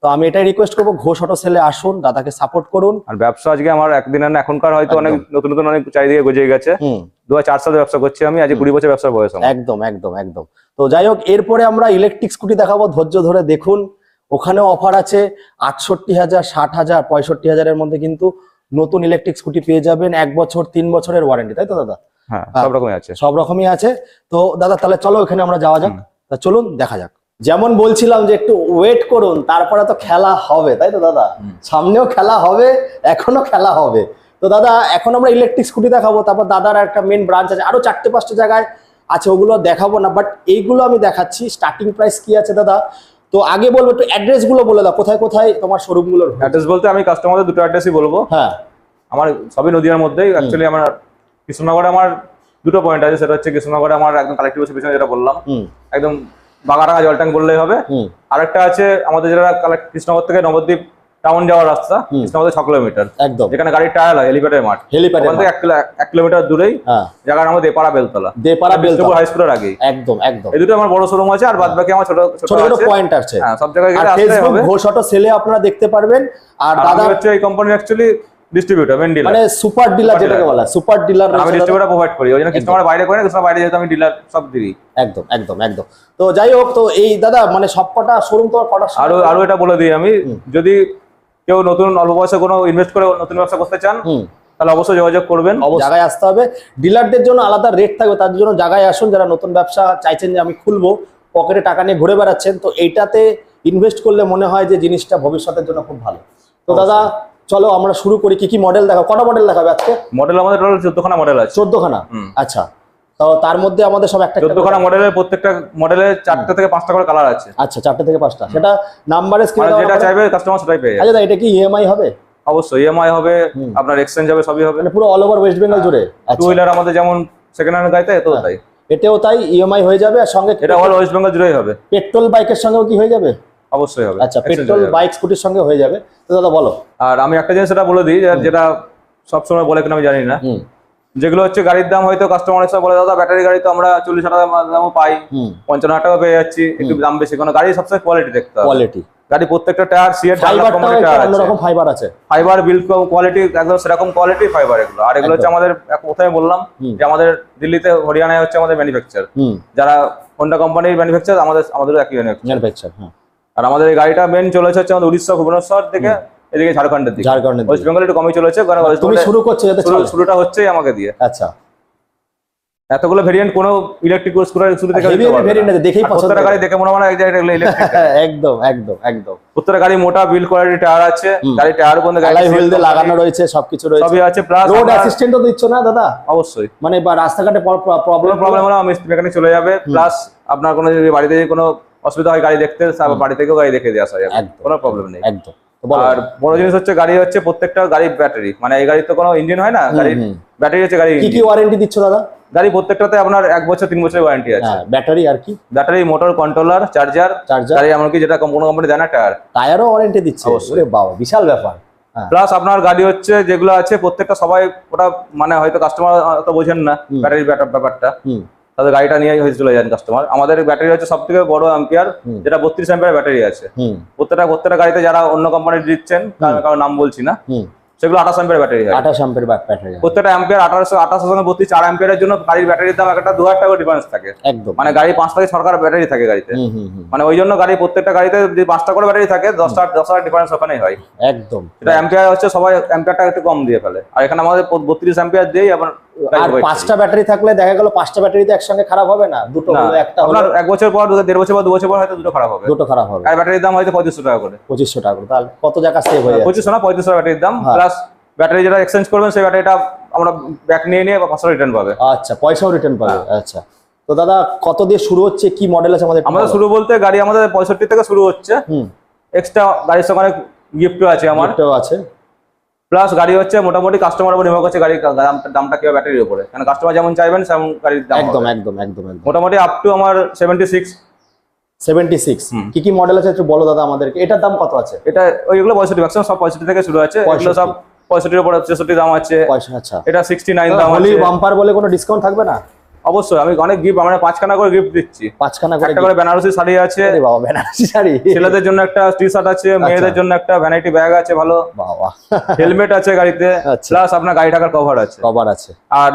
তো আমি এটাই রিকোয়েস্ট করবো, ঘোষ অটো সেলে আসুন, দাদাকে সাপোর্ট করুন। আর ব্যবসা আজকে আমার একদিনের না, এখনকার হয়তো অনেক নতুন নতুন অনেক চারিদিকে গজিয়ে গেছে। 2004 সালে ব্যবসা করছি আমি, আজ 20 বছর ব্যবসার বয়স আমার। একদম। তো যাই হোক, এরপরে আমরা ইলেকট্রিক স্কুটি দেখাবো, ধৈর্য ধরে দেখুন। ওখানেও অফার আছে 68,000, 60,000, 65,000 এর মধ্যে কিন্তু নতুন ইলেকট্রিক স্কুটি পেয়ে যাবেন। 1 বছর 3 বছরের ওয়ারেন্টি, তাই তো দাদা? হ্যাঁ, সব রকমই আছে। সব রকমই আছে। তো দাদা তাহলে চলো এখানে আমরা যাওয়া যাক। তা চলুন দেখা যাক। যেমন বলছিলাম যে একটু ওয়েট করুন, তারপরে তো খেলা হবে, তাই তো দাদা? সামনেও খেলা হবে, এখনো খেলা হবে। তো দাদা এখন আমরা ইলেকট্রিক স্কুটি দেখাবো, তারপর দাদার একটা মেন ব্রাঞ্চ আছে, আরো 4-5টা জায়গায় আছে, ওগুলো দেখাবো না, বাট এইগুলো আমি দেখাচ্ছি। স্টার্টিং প্রাইস কি আছে দাদা? তো আগে বলবো একটু অ্যাড্রেস গুলো বলে দাও, কোথায় কোথায় তোমার শোরুম গুলোর অ্যাড্রেস বলতে আমি কাস্টমারদের দুটো অ্যাড্রেসই বলবো। হ্যাঁ, আমার সবই নদিয়ার মধ্যেই। অ্যাকচুয়ালি আমার কৃষ্ণনগরে আমার দুটো পয়েন্ট আছে। সেটা হচ্ছে কৃষ্ণনগরে আমার একদম কালেক্টিভ অফিসের পিছনে যেটা বললাম, একদম বাগারাঙা জল ট্যাঙ্ক বললেই হবে। আরেকটা আছে আমাদের যেটা কৃষ্ণনগর থেকে নবদ্বীপ টাউন যাওয়ার রাস্তা, কৃষ্ণনগর 6 কিলোমিটার, একদম যেখানে গাড়ির টায়ার হয়, হেলিপ্যাডের মাঠ। ওখান থেকে 1 কিলোমিটার দূরেই জায়গার নাম দেপাড়া বেলতলা, হাই স্কুলের আগে। একদম এই দুটো আমার বড় শোরুম আছে, আর বাদ বাকি আমার ছোট ছোট পয়েন্ট আছে। হ্যাঁ, সব জায়গায় গেলে আসতে হবে। ঘোষ অটো সেলে আপনারা দেখতে পারবেন। আর দাদা হচ্ছে এই কোম্পানির অ্যাকচুয়ালি ডিস্ট্রিবিউটর, মেন ডিলার, মানে সুপার ডিলার যেটাকে বলা, সুপার ডিলার। আমি ডিস্ট্রিবিউটর প্রোভাইড করি, ওই জন্য কাস্টমার বাইরে করে না, কাস্টমার বাইরে যেতে আমি ডিলার সব দিই। একদম। তো যাই হোক, তো এই দাদা মানে সবকটা শোরুম তোমার কটা? আরো এটা বলে দিই আমি, যদি কেউ নতুন অল্প বয়সে কোনো ইনভেস্ট করে নতুন ব্যবসা করতে চান, তাহলে অবশ্যই যোগাযোগ করবেন। জায়গায় আসতে হবে। ডিলারদের জন্য আলাদা রেট থাকবে, তার জন্য জায়গায় আসুন। যারা নতুন ব্যবসা চাইছেন যে আমি খুলবো, পকেটে টাকা নিয়ে ঘুরে বেড়াচ্ছেন, তো এইটাতে ইনভেস্ট করলে মনে হয় যে জিনিসটা ভবিষ্যতের জন্য খুব ভালো। তো দাদা চলো আমরা শুরু করি। কি কি মডেল দেখাবো? কটা মডেল দেখাবে আজকে? মডেল আমাদের টোটাল 14খানা মডেল আছে। 14খানা? আচ্ছা। তো তার মধ্যে আমাদের সব একটা 14খানা মডেলের প্রত্যেকটা মডেলের 4টা থেকে 5টা করে কালার আছে। আচ্ছা, 4টা থেকে 5টা। সেটা নাম্বারে স্ক্রিনে যেটা চাইবে কাস্টমার সেটাই পেয়ে যাবে। আচ্ছা, এটা কি ইএমআই হবে? অবশ্যই ইএমআই হবে, আপনার এক্সচেঞ্জ হবে, সবই হবে। মানে পুরো অল ওভার ওয়েস্ট বেঙ্গল জুড়ে। টু হুইলার আমাদের যেমন সেকেন্ড হ্যান্ড গাড়িতে এটাও তাই। এটাও তাই, ইএমআই হয়ে যাবে। আর সঙ্গে এটা অল ওয়েস্ট বেঙ্গল জুড়েই হবে। পেট্রোল বাইকের সঙ্গেও কি হয়ে যাবে? অবশ্যই হবে। আচ্ছা, পেট্রোল বাইক স্কুটির সঙ্গে হয়ে যাবে। তো দাদা বলো। আর আমি একটা জিনিস এটা বলে দিই, যেটা সবসময় বলে কিনা আমি জানি না, যেগুলো হচ্ছে গাড়ির দাম হয়তো কাস্টমার এসে বলে দাদা ব্যাটারি গাড়ি তো আমরা 40,000 টাকা দামও পাই, 55,000 টাকা পেয়ে যাচ্ছি, একটু দাম বেশি। কারণ গাড়ি সবসময় কোয়ালিটি দেখতে হবে। কোয়ালিটি গাড়ি প্রত্যেকটা টায়ার সিএট অন্যরকম ফাইবার আছে, ফাইবার বিল্ড কোয়ালিটি একদম সেরকম কোয়ালিটি ফাইবার এগুলো। আর এগুলো হচ্ছে আমাদের প্রথমে বললাম যে আমাদের দিল্লিতে হরিয়ানায় হচ্ছে আমাদের ম্যানুফ্যাকচার, যারা হোন্ডা কোম্পানির ম্যানুফ্যাকচার আমাদেরও একই ম্যানুফ্যাকচার। আর আমাদের এই গাড়িটা মেন চলেছে হচ্ছে আমাদের উড়িষ্যা ভুবনেশ্বর থেকে এদিকে ঝাড়খণ্ডের দিকে, ওয়েস্ট বেঙ্গল একটু কমই চলেছে। তুমি শুরু করছো, শুরুটা হচ্ছে আমাকে দিয়ে। আচ্ছা, এতগুলো ভেরিয়েন্ট কোনো ইলেকট্রিক স্কুটার শুরু থেকে দেখেই পছন্দ, গাড়ি দেখে মনে হয় ইলেকট্রিক। একদম একদম একদম। প্রত্যেকটা গাড়ি মোটা বিল্ড কোয়ালিটি টায়ার আছে, গাড়ি টায়ার বন্ধ অ্যালয় হুইল দিয়ে লাগানো রয়েছে, সবকিছু রয়েছে, সবই আছে। প্লাস রোড অ্যাসিস্ট্যান্টও দিচ্ছ না দাদা? অবশ্যই, মানে রাস্তাঘাটে প্রবলেম হলে মেকানিক চলে যাবে। প্লাস আপনার কোনো যদি বাড়িতে কোনো অসুবিধা হয় গাড়ি দেখতে, বাড়ি থেকেও গাড়ি দেখে দিয়ে আসা যাবে, কোনো প্রবলেম নেই। একদম। আর বড় জিনিস হচ্ছে গাড়ি হচ্ছে প্রত্যেকটা গাড়ির ব্যাটারি, মানে এই গাড়ির তো কোনো ইঞ্জিন হয় না, গাড়ির ব্যাটারি হচ্ছে গাড়ি। কি কি ওয়ারেন্টি দিচ্ছ দাদা? গাড়ি প্রত্যেকটাতে আপনার 1 বছর 3 বছরের ওয়ারেন্টি আছে। ব্যাটারি আর কি? ব্যাটারি, মোটর, কন্ট্রোলার, চার্জার, গাড়ি এমনকি যেটা কোনো কোম্পানি দেয় না টায়ারও ওয়ারেন্টি দিচ্ছে। ওরে বাবা, বিশাল ব্যাপার। প্লাস আপনার গাড়ি হচ্ছে যেগুলো আছে প্রত্যেকটা সবাই ওটা মানে হয়তো কাস্টমার তো বোঝেন না ব্যাটারির ব্যাপারটা, তাদের গাড়িটা নিয়ে হয়তো চলে যান কাস্টমার। আমাদের ব্যাটারি হচ্ছে সব থেকে বড় অ্যাম্পিয়ার, যেটা 32 অ্যাম্পিয়ার ব্যাটারি আছে। প্রত্যেকটা গাড়িতে যারা অন্য কোম্পানির দিচ্ছেন, কারণ নাম বলছি না, সেগুলো 28 অ্যাম্পিয়ার ব্যাটারি হয়। 28 অ্যাম্পিয়ার ব্যাটারি, প্রত্যেকটা অ্যাম্পিয়ার 28 সঙ্গে 32 4 অ্যাম্পিয়ারের জন্য গাড়ির ব্যাটারির দাম একটা 2000 টাকা ডিফারেন্স থাকে। একদম, মানে গাড়ি 5 থেকে 6 টাকার ব্যাটারি থাকে গাড়িতে। মানে ওই জন্য গাড়ি প্রত্যেকটা গাড়িতে যদি 5টা করে ব্যাটারি থাকে 10 টাকা ডিফারেন্স ওখানেই হয়। একদম, এটা অ্যাম্পিয়ার হচ্ছে সবাই অ্যাম্পিয়ারটা একটু কম দিয়ে ফেলে, আর এখানে আমাদের 32 অ্যাম্পিয়ার দিয়েই আবার। আর 5টা ব্যাটারি থাকলে দেখা গেল 5টা ব্যাটারিতে একসঙ্গে খারাপ হবে না, দুটো হলো, একটা হলো। 1 বছর পর, 1.5 বছর পর, 2 বছর পর হয়তো দুটো খারাপ হবে। আর ব্যাটারির দাম হয়তো 2500 টাকা করে। 2500 টাকা করে, তাহলে কত জায়গা সেভ হয়ে যাচ্ছে? 2500 না 3500 ব্যাটারির দাম। প্লাস ব্যাটারি যেটা এক্সচেঞ্জ করবেন সেই ব্যাটারিটা আমরা ব্যাক নিয়ে 500 রিটার্ন পাবে। আচ্ছা, পয়সাও রিটার্ন পাবে। আচ্ছা, তো দাদা কত দিয়ে শুরু হচ্ছে, কি মডেল আছে আমাদের? আমাদের শুরু বলতে গাড়ি আমাদের 65 থেকে শুরু হচ্ছে। এক্সট্রা গাড়ির সঙ্গে অনেক গিফটও আছে, আমার গিফটও আছে। প্লাস গাড়ি হচ্ছে মোটামুটি কাস্টমার উপর নির্ভর করছে গাড়ির দামটা কি ব্যাটারির উপরে, কারণ কাস্টমার যেমন চাইবেন সেমন গাড়ির দাম। একদম একদম একদম। মোটামুটি আপ টু আমার 76। কি কি মডেল আছে একটু বলো দাদা আমাদেরকে। এটার দাম কত আছে? এটা ওইগুলো 65, ম্যাক্সিমাম সব 65 থেকে শুরু আছে। এগুলো সব 65 এর উপর 63 দাম আছে। আচ্ছা, এটা 69 দাম আছে। হোলি বাম্পার বলে কোনো ডিসকাউন্ট থাকবে না? অবশ্যই, আমি অনেক গিফট, আমরা 5খানা করে গিফট দিচ্ছি। 5খানা করে? একটা করে বেনারসি শাড়ি আছে। আরে বাবা, বেনারসি শাড়ি। ছেলেদের জন্য একটা টি-শার্ট আছে, মেয়েদের জন্য একটা ভ্যানিটি ব্যাগ আছে ভালো। বাবা, হেলমেট আছে গাড়িতে। প্লাস আপনার গাড়ি টাকার কভার আছে। আর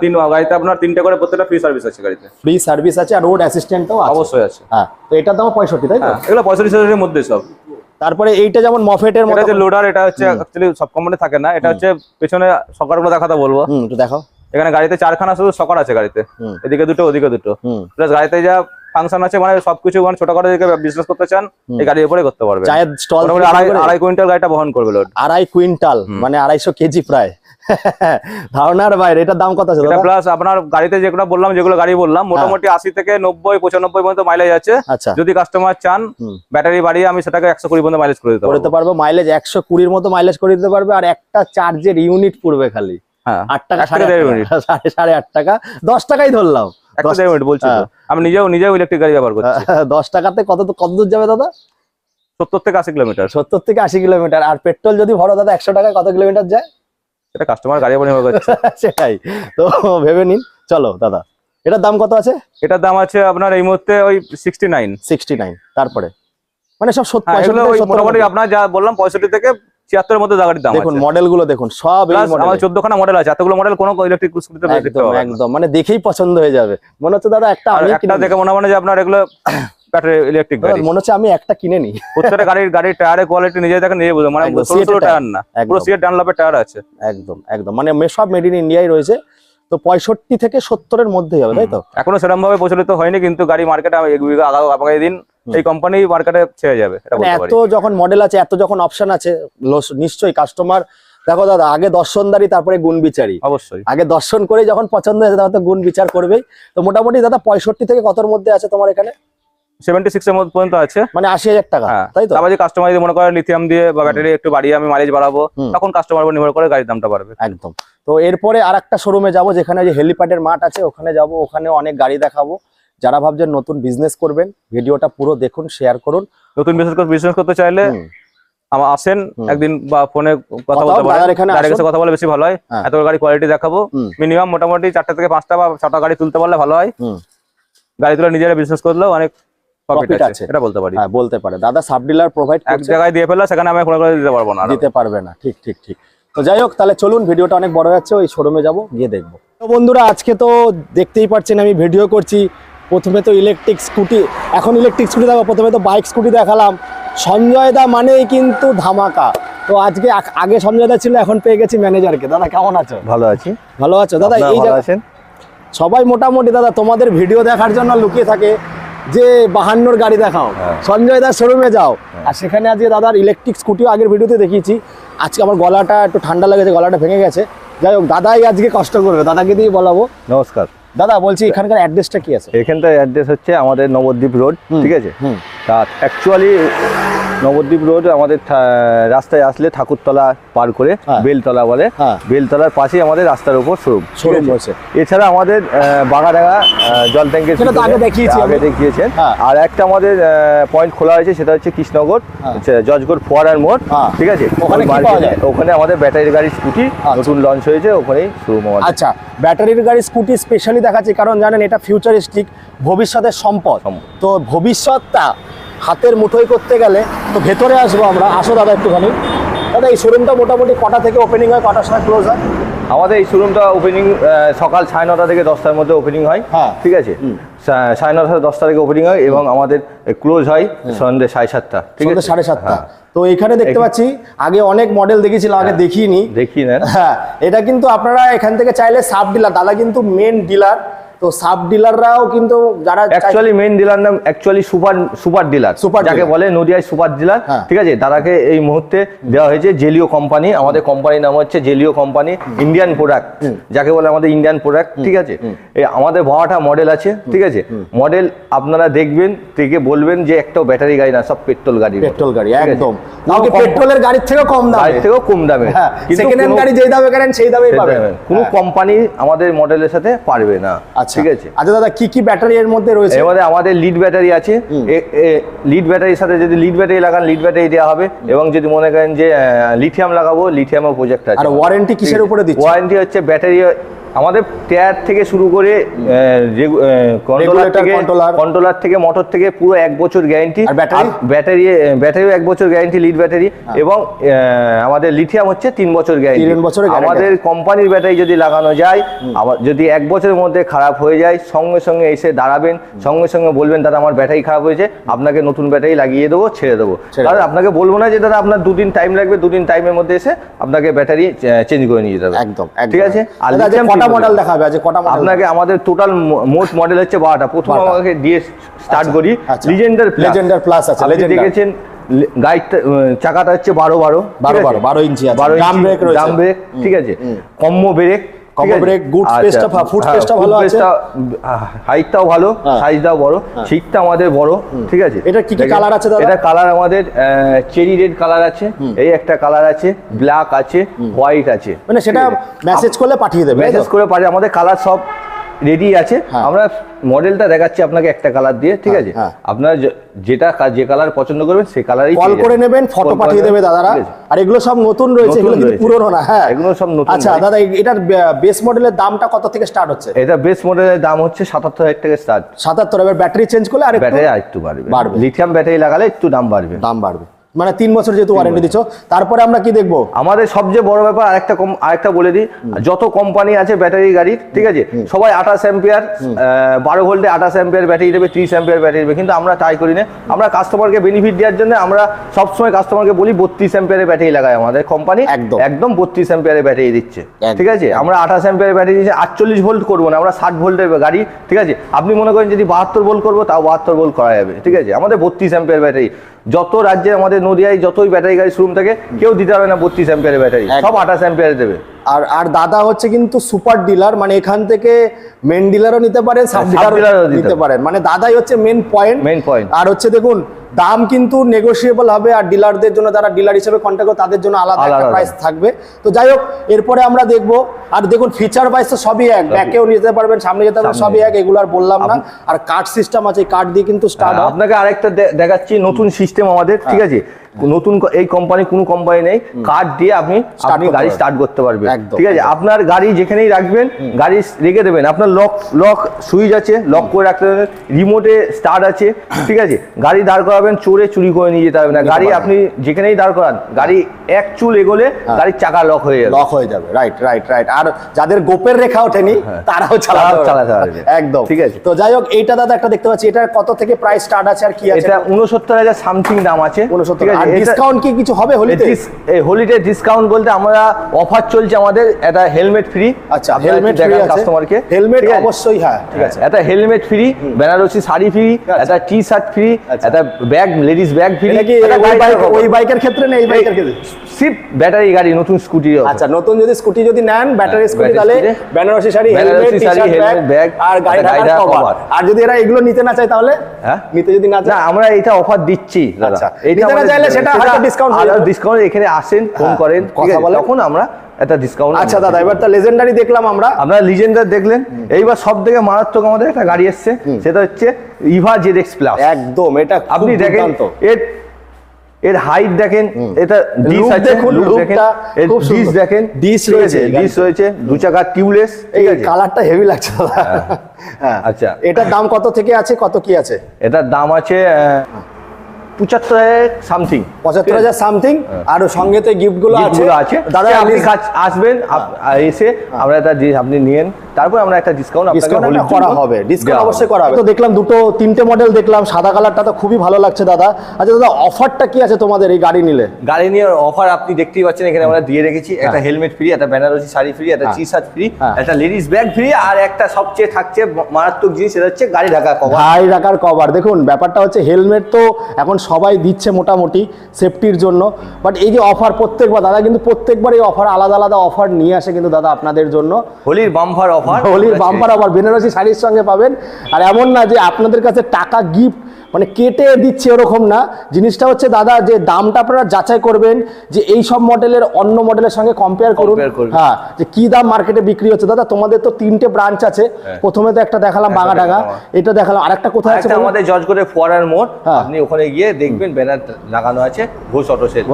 তিন গাড়িতে আপনার 3টে করে প্রত্যেকটা ফ্রি সার্ভিস আছে গাড়িতে। ফ্রি সার্ভিস আছে, আর রোড অ্যাসিস্ট্যান্টও আছে। অবশ্যই আছে। হ্যাঁ, তো এটার দাম 65, তাই তো? এগুলো 65,000 এর মধ্যে সব। তারপরে এইটা যেমন মফেটের মতো, এটা যে লোডার, এটা হচ্ছে অ্যাকচুয়ালি সব কোম্পানি থাকে না, এটা হচ্ছে পেছনে সকারগুলো দেখাতে বলবো। একটু দেখাও। এখানে গাড়িতে 4খানা শুধু সকার আছে গাড়িতে, এদিকে দুটো ওদিকে দুটো। প্লাস গাড়িতে যা ফাংশন আছে, মানে সবকিছু, মানে ছোটখাটো দিকে বিজনেস করতে চান এই গাড়ির উপরে করতে পারবে। চায়ের স্টল, 2.5 কুইন্টাল গাড়িটা বহন করবে লোড। 2.5 কুইন্টাল মানে 250 কেজি প্রায়। ধারণার বাইরে। এটার দাম কত আছে? প্লাস আপনার গাড়িতে যেগুলো বললাম, যেগুলো গাড়ি বললাম, মোটামুটি 80 থেকে 90 95 পর্যন্ত মাইলেজ আছে। আচ্ছা, যদি কাস্টমার চান ব্যাটারি বাড়িয়ে আমি সেটাকে 120 পর্যন্ত মাইলেজ করে দিতে পারবো। মাইলেজ 120 মতো মাইলেজ করে দিতে পারবে। আর একটা চার্জের ইউনিট পড়বে খালি 8 টাকা, 8.5 টাকা, 10 টাকাই ধরলাম। বলছি আমি নিজেও ইলেকট্রিক গাড়ি ব্যবহার করছি। 10 টাকাতে কত দূর যাবে দাদা? 70 থেকে 80 কিলোমিটার। 70 থেকে 80 কিলোমিটার। আর পেট্রোল যদি ভরো দাদা 100 টাকায় কত কিলোমিটার যায়? সেটা কাস্টমার গাড়ি উপর নির্ভর করছে। সেটাই তো, ভেবে নিন। চলো দাদা, এটার দাম কত আছে? এটার দাম আছে আপনার এই মুহূর্তে ওই 69। তারপরে মানে সব 70 মোটামুটি আপনার যা বললাম 65 থেকে 76 এর মধ্যে গাড়ির দাম। দেখুন মডেল গুলো দেখুন, সব আমাদের 14খানা মডেল আছে। এতগুলো মডেল কোনো ইলেকট্রিক স্কুটিতে দেখতে পাবেন। একদম, মানে দেখেই পছন্দ হয়ে যাবে। মনে হচ্ছে দাদা একটা দেখে মনে হয় যে আপনার এগুলো ব্যাটারি ইলেকট্রিক গাড়ি। মনে হচ্ছে আমি একটা কিনে নি। প্রত্যেকটা গাড়ির টায়ারের কোয়ালিটি নিজে দেখেন, নিজে বুঝবেন। মানে ছোট টায়ার না, পুরো সিএট ডানলপের টায়ার আছে। একদম একদম, মানে সব মেড ইন ইন্ডিয়াই রয়েছে। তো 65 থেকে 70 এর মধ্যেই হবে, তাই তো? এখনো সেরকম ভাবে প্রচলিত হয়নি, কিন্তু গাড়ি মার্কেটে আগামী দিন এই কোম্পানি মার্কেটে ছেড়ে যাবে। এত যখন মডেল আছে, এত যখন অপশন আছে, নিশ্চয়ই কাস্টমার, দেখো দাদা, আগে দর্শনদারি তারপরে গুণ বিচারি। অবশ্যই, আগে দর্শন করে যখন পছন্দ হয়েছে তখন তো গুণ বিচার করবেই। তো মোটামুটি দাদা 65 থেকে কতর মধ্যে আছে তোমার এখানে? 76 এর মধ্যে পর্যন্ত আছে, মানে 80,000 টাকা, তাই তো? আবার যে কাস্টমার যদি মনে করে লিথিয়াম দিয়ে বা ব্যাটারি একটু বাড়িয়ে আমি মাইলেজ বাড়াবো, তখন কাস্টমার উপর নির্ভর করে গাড়ির দামটা বাড়বে। একদম। তো এরপরে আরেকটা শোরুমে যাব, যেখানে যে হেলিপ্যাডের মাঠ আছে, ওখানে যাব, ওখানে অনেক গাড়ি দেখাবো। যারা ভাবছেন নতুন বিজনেস করবেন, ভিডিওটা পুরো দেখুন, শেয়ার করুন। নতুন বিজনেস করতে চাইলে আসেন একদিন, বা ফোনে কথা বলতে পারেন, কথা বলে বেশি ভালো হয়। এত গাড়ি কোয়ালিটি দেখাবো, মিনিমাম মোটামুটি 4টা থেকে 5টা বা 6টা গাড়ি তুলতে পারলে ভালো হয়। গাড়ি তুলে নিজেরা বিজনেস করলেও অনেক প্রফিট আছে, এটা বলতে পারি। হ্যাঁ, বলতে পারে দাদা। সাব ডিলার প্রোভাইড এক জায়গায় দিয়ে ফেললে সেখানে আমি কোনো করে দিতে পারবো না, দিতে পারবে না। ঠিক ঠিক ঠিক। তো যাই হোক, তাহলে চলুন, ভিডিওটা অনেক বড় যাচ্ছে, ওই শোরুমে যাব, গিয়ে দেখবো। তো বন্ধুরা, আজকে তো দেখতেই পাচ্ছেন আমি ভিডিও করছি। প্রথমে তো ইলেকট্রিক স্কুটি, এখন ইলেকট্রিক স্কুটি দেখাবো। প্রথমে তো বাইক স্কুটি দেখালাম। সঞ্জয় দা মানেই কিন্তু ধামাকা। তো আজকে আগে সঞ্জয় দা ছিল, এখন পেয়ে গেছি ম্যানেজারকে। দাদা কেমন আছো? ভালো আছি। ভালো আছো দাদা? এই আছেন সবাই মোটামুটি। দাদা তোমাদের ভিডিও দেখার জন্য লুকিয়ে থাকে যে 52 গাড়ি দেখাও, সঞ্জয় দার শোরুমে যাও। আর সেখানে আজকে দাদার ইলেকট্রিক স্কুটিও আগের ভিডিওতে দেখিয়েছি। আজকে আমার গলাটা একটু ঠান্ডা লেগেছে, গলাটা ভেঙে গেছে। যাই হোক, দাদাই আজকে কষ্ট করবে, দাদাকে দিয়ে বলাবো। নমস্কার দাদা, বলছি এখানকার অ্যাড্রেসটা কি আছে? এখানটার অ্যাড্রেস হচ্ছে আমাদের নবদ্বীপ রোড, ঠিক আছে? তা অ্যাকচুয়ালি নবদ্বীপ রোড আমাদের রাস্তায় আসলে ঠাকুরতলা পার করে বেলতলা বলে, বেলতলার পাশেই আমাদের রাস্তার উপর শোরুম রয়েছে। এছাড়া আমাদের বাগাডাঙ্গা জল ট্যাঙ্কের আগে দেখিয়েছেন। আর একটা আমাদের পয়েন্ট খোলা হয়েছে, সেটা হচ্ছে কৃষ্ণনগর জজগড় ফোয়ারার মোড়, ঠিক আছে? ওখানে আমাদের ব্যাটারি গাড়ি স্কুটি নতুন লঞ্চ হয়েছে, ওখানেই শোরুম আমাদের। আচ্ছা, ব্যাটারির গাড়ি স্কুটি স্পেশালি দেখাচ্ছি কারণ জানেন এটা ফিউচারিস্টিক, ভবিষ্যতের সম্পদ। তো ভবিষ্যৎটা হাতের মুঠোয় করতে গেলে তো ভেতরে আসবো আমরা। আসো দাদা একটুখানি। দাদা, এই শোরুমটা মোটামুটি কটা থেকে ওপেনিং হয়, কটার সময় ক্লোজ হয়? আমাদের এই শোরুমটা ওপেনিং সকাল 9:30 থেকে 10টার মধ্যে ওপেনিং হয়, ঠিক আছে? 9:30 থেকে 10টা থেকে ওপেনিং হয় এবং আমাদের ক্লোজ হয় সন্ধ্যে 7:30, ঠিক আছে? 7:30। তো এখানে দেখতে পাচ্ছি আগে অনেক মডেল দেখেছিলাম, আগে দেখিনি। হ্যাঁ, এটা কিন্তু আপনারা এখান থেকে চাইলে সাব ডিলার, দাদা কিন্তু মেন ডিলার। তো সাব ডিলাররাও কিন্তু যারা অ্যাকচুয়ালি মেন ডিলার নাম অ্যাকচুয়ালি সুপার ডিলার, যাকে বলে নদিয়ায় সুপার ডিলার, ঠিক আছে? তারাকে এই মুহূর্তে দেওয়া হয়েছে জেলিও কোম্পানি। আমাদের কোম্পানির নাম হচ্ছে জেলিও কোম্পানি, ইন্ডিয়ান প্রোডাক্ট, যাকে বলে আমাদের ইন্ডিয়ান প্রোডাক্ট, ঠিক আছে? আমাদের 12টা মডেল আছে, ঠিক আছে? মডেল আপনারা দেখবেন, থেকে বলবেন যে একটা ব্যাটারি গাড়ি না, সব পেট্রোল গাড়ি। পেট্রোল গাড়ি একদম, পেট্রোলের গাড়ির থেকেও কম দামে, কম দামে। সেকেন্ড হ্যান্ড গাড়ি যেই দামে কেনেন সেই দামেই পাবেন। কোনো কোম্পানি আমাদের মডেলের সাথে পারবে না, ঠিক আছে? আচ্ছা দাদা, কি কি ব্যাটারি এর মধ্যে রয়েছে? আমাদের লিড ব্যাটারি আছে। লিড ব্যাটারির সাথে যদি লিড ব্যাটারি লাগান, লিড ব্যাটারি দেওয়া হবে। এবং যদি মনে করেন যে লিথিয়াম লাগাবো, লিথিয়ামের প্রজেক্ট আছে। আর ওয়ারেন্টি কিসের উপরে দিচ্ছেন? ওয়ারেন্টি হচ্ছে ব্যাটারি আমাদের টায়ার থেকে শুরু করে কন্ট্রোলার থেকে মোটর থেকে পুরো 1 বছর গ্যারান্টি। ব্যাটারিও 1 বছর গ্যারান্টি, লিড ব্যাটারি। এবং আমাদের লিথিয়াম হচ্ছে 3 বছর গ্যারান্টি। আমাদের কোম্পানির ব্যাটারি যদি লাগানো যায়, যদি 1 বছরের মধ্যে খারাপ হয়ে যায়, সঙ্গে সঙ্গে এসে দাঁড়াবেন, সঙ্গে সঙ্গে বলবেন দাদা আমার ব্যাটারি খারাপ হয়েছে, আপনাকে নতুন ব্যাটারি লাগিয়ে দেবো, ছেড়ে দেবো। তাহলে আপনাকে বলবো না যে দাদা আপনার 2 দিন টাইম লাগবে, 2 দিন টাইমের মধ্যে এসে আপনাকে ব্যাটারি চেঞ্জ করে নিয়ে যেতে হবে। একদম, ঠিক আছে? আর কটা মডেল দেখাবে আজ? কটা মডেল? আপনাকে আমাদের টোটাল মোট মডেল হচ্ছে 12টা। প্রথম আমাকে দিয়ে স্টার্ট করি। লেজেন্ডার প্লাস আছে, দেখেছেন গাড়িটা চাকাটা হচ্ছে 12 ইঞ্চি আছে, ডাম ব্রেক, ঠিক আছে? কম্বো ব্রেক, হাইটটাও ভালো, সাইজটাও বড়, সিটটা আমাদের বড়, ঠিক আছে? এটা কি কি কালার আছে দাদা? এটা কালার আমাদের চেরি রেড কালার আছে, এই একটা কালার আছে, ব্ল্যাক আছে, হোয়াইট আছে। মানে সেটা মেসেজ করলে পাঠিয়ে দেবে, মেসেজ করে পাঠিয়ে। আমাদের কালার সব রেডি আছে। আমরা মডেলটা দেখাচ্ছি আপনাকে একটা কালার দিয়ে, ঠিক আছে? আপনারা যে কালার পছন্দ করবেন সেই কালারই কল করে নেবেন, ফটো পাঠিয়ে দেবে দাদারা। আর এগুলো সব নতুন রয়েছে, এগুলো কিন্তু পুরনো না। হ্যাঁ, এগুলো সব নতুন। আচ্ছা দাদা, এটার বেস মডেলের দামটা কত থেকে স্টার্ট হচ্ছে? এটা বেস মডেলের দাম হচ্ছে 77,000 থেকে স্টার্ট। 77। এবার ব্যাটারি চেঞ্জ করলে আর ব্যাটারি আরেকটু বাড়বে। লিথিয়াম ব্যাটারি লাগালে একটু দাম বাড়বে। মানে 3 বছর যেহেতু ওয়ারেন্টি দিচ্ছ। তারপরে আমরা কি দেখবো? আমাদের সবচেয়ে বড় ব্যাপার আরেকটা বলে দিই, যত কোম্পানি আছে ব্যাটারি গাড়ির, ঠিক আছে? সবাই 28 অ্যাম্পিয়ার 12 ভোল্টে 28 অ্যাম্পিয়ার ব্যাটারি দেবে, 30 অ্যাম্পিয়ার ব্যাটারি দেবে। কিন্তু আমরা তাই করি না। আমরা কাস্টমারকে বেনিফিট দেওয়ার জন্য আমরা সবসময় কাস্টমারকে বলি 32 অ্যাম্পিয়ারের ব্যাটারি লাগায় আমাদের কোম্পানি। একদম 32 অ্যাম্পিয়ারের ব্যাটারি দিচ্ছে, ঠিক আছে? আমরা 28 অ্যাম্পিয়ারের ব্যাটারি দিচ্ছি। 48 ভোল্ট করবো না, আমরা 60 ভোল্টের গাড়ি, ঠিক আছে? আপনি মনে করেন যদি 72 ভোল্ট করবো, তাও 72 ভোল্ট করা যাবে, ঠিক আছে? আমাদের 32 অ্যাম্পিয়ার ব্যাটারি। যত রাজ্যে আমাদের নদিয়ায় যতই ব্যাটারি গাড়ি শোরুম থাকে, কেউ দিতে পারবে না 32 অ্যাম্পিয়ারের ব্যাটারি, সব 28 অ্যাম্পিয়ার দেবে। আর দাদা হচ্ছে কিন্তু সুপার ডিলার, মানে এখান থেকে মেন ডিলারও নিতে পারেন, সাব ডিলারও নিতে পারেন। মানে দাদাই হচ্ছে মেন পয়েন্ট। আর হচ্ছে দেখুন দাম কিন্তু নেগোশিয়েবল হবে, আর ডিলারদের জন্য যারা ডিলার হিসেবে কন্ট্যাক্ট করে তাদের জন্য আলাদা একটা প্রাইস থাকবে। তো যাই হোক, এরপরে আমরা দেখবো। আর দেখুন ফিচার ওয়াইজ তো সবই এক, ব্যাকেও নিতে পারবেন, সামনে যেতে পারবেন, সবই এক, এগুলো আর বললাম না। আর কার্ড সিস্টেম আছে, কার্ড দিয়ে কিন্তু স্টার্ট। আপনাকে আরেকটা দেখাচ্ছি, নতুন সিস্টেম আমাদের, ঠিক আছে? নতুন এই কোম্পানি, কোনো কোম্পানি নেই, কার্ড দিয়ে আপনি গাড়ি স্টার্ট করতে পারবেন, ঠিক আছে? আপনার গাড়ি যেখানেই রাখবেন, গাড়ি রেখে দেবেন, আপনার লক সুইচ আছে, লক করে রাখতে পারবেন, রিমোটে স্টার্ট আছে, ঠিক আছে? গাড়ি দাঁড় করাবেন, চোরে চুরি করে নিয়ে যেতে হবে না। গাড়ি আপনি যেখানেই দাঁড় করান, গাড়ি এক চুল এগোলে গাড়ির চাকা লক হয়ে যাবে। রাইট। আর যাদের গোপের রেখা ওঠেনি তারাও চালাতে পারবে, একদম ঠিক আছে। তো যাই হোক, এইটা দাদা একটা দেখতে পাচ্ছি, এটা কত থেকে প্রাইস স্টার্ট আছে আর কি আছে? এটা 69,000 সামথিং দাম আছে। 69,000। আর ডিসকাউন্ট কি কিছু হবে হোলিতে? এই হোলিডে ডিসকাউন্ট বলতে আমরা অফার চলছে আমাদের, এটা হেলমেট ফ্রি। আচ্ছা, হেলমেট ফ্রি আছে কাস্টমারকে, হেলমেট অবশ্যই, হ্যাঁ ঠিক আছে। এটা helmet free, Banarasi sari free, এটা টি শার্ট ফ্রি, এটা ব্যাগ, লেডিস ব্যাগ ফ্রি। ওই বাইকের ক্ষেত্রে না, এই বাইকের ক্ষেত্রে সিপ ব্যাটারি গাড়ি, নতুন স্কুটি। আচ্ছা, নতুন যদি স্কুটি যদি নেন ব্যাটারি স্কুটি, তাহলে বেনারসি শাড়ি, হেলমেট, ব্যাগ আর গাড়ি ঢাকার কভার। আর যদি এরা এগুলো নিতে না চায় তাহলে নিতে যদি না চায়, আমরা এটা অফার দিচ্ছি দাদা। আচ্ছা, নিতে না চাইলে সেটা হয়তো ডিসকাউন্ট এখানে আসেন, ফোন করেন, কথা বলেন, তখন আমরা একটা ডিসকাউন্ট। আচ্ছা দাদা, এবার তো লেজেন্ডারি দেখলাম আমরা লিজেন্ডার দেখলেন। এইবার সব থেকে মারাত্মক আমাদের একটা গাড়ি এসছে, সেটা হচ্ছে ইভা ZX প্লাস। একদম, এটা আপনি দেখেন এর হাইট দেখেন, এটা ডিস আছে, দেখেন ডিস রয়েছে, দু চাকার টিউবলেস। এই কালারটা হেভি লাগছে দাদা। হ্যাঁ, আচ্ছা, এটার দাম কত থেকে আছে, কত কি আছে? এটার দাম আছে 75,000 সামথিং, 75,000 সামথিং। আর সঙ্গে তো গিফট গুলো আছে দাদা। আপনি আসবেন, এসে আমরা এটা আপনি নিয়েন, তারপর আমরা একটা ডিসকাউন্ট করা হবে, ডিসকাউন্ট অবশ্যই করা হবে। তো দেখলাম তিনটে মডেল দেখলাম, সাদা কালারটা তো খুবই ভালো লাগছে দাদা। আচ্ছা দাদা, অফারটা কি আছে তোমাদের এই গাড়ি নিলে? গাড়ি নিয়ে অফার আপনি দেখতেই পাচ্ছেন, এখানে আমরা দিয়ে রেখেছি। একটা হেলমেট ফ্রি, একটা বেনারসি শাড়ি ফ্রি, একটা টি শার্ট ফ্রি, একটা লেডিস ব্যাগ ফ্রি, আর একটা সবচেয়ে থাকছে মারাত্মক জিনিস, সেটা হচ্ছে গাড়ি ঢাকা কভার। গাড়ি ঢাকার কভার। দেখুন ব্যাপারটা হচ্ছে, হেলমেট তো এখন সবাই দিচ্ছে মোটামুটি সেফটির জন্য, বাট এই যে অফার প্রত্যেকবার দাদা, কিন্তু প্রত্যেকবার এই অফার আলাদা আলাদা অফার নিয়ে আসে কিন্তু দাদা আপনাদের জন্য। হোলির বাম্পার অফার, আবার বেনারসি শাড়ির সঙ্গে পাবেন। আর এমন না যে আপনাদের কাছে টাকা গিফট মানে কেটে দিচ্ছে, ওরকম না। জিনিসটা হচ্ছে দাদা, যে দামটা আপনারা যাচাই করবেন, যে এই সব মডেলের অন্য মডেলের সঙ্গে কম্পেয়ার করুন। হ্যাঁ, যে কি দাম মার্কেটে বিক্রি হচ্ছে। দাদা তোমাদের তো 3টে ব্রাঞ্চ আছে, প্রথমে তো একটা দেখালাম বাগাডাঙ্গা, এটা দেখালাম, আরেকটা কোথায় আছে আমাদের জজগড়ে ফোয়ারার মোড়। আপনি ওখানে গিয়ে দেখবেন ব্যানার লাগানো আছে, ঘোষ অটো সেল।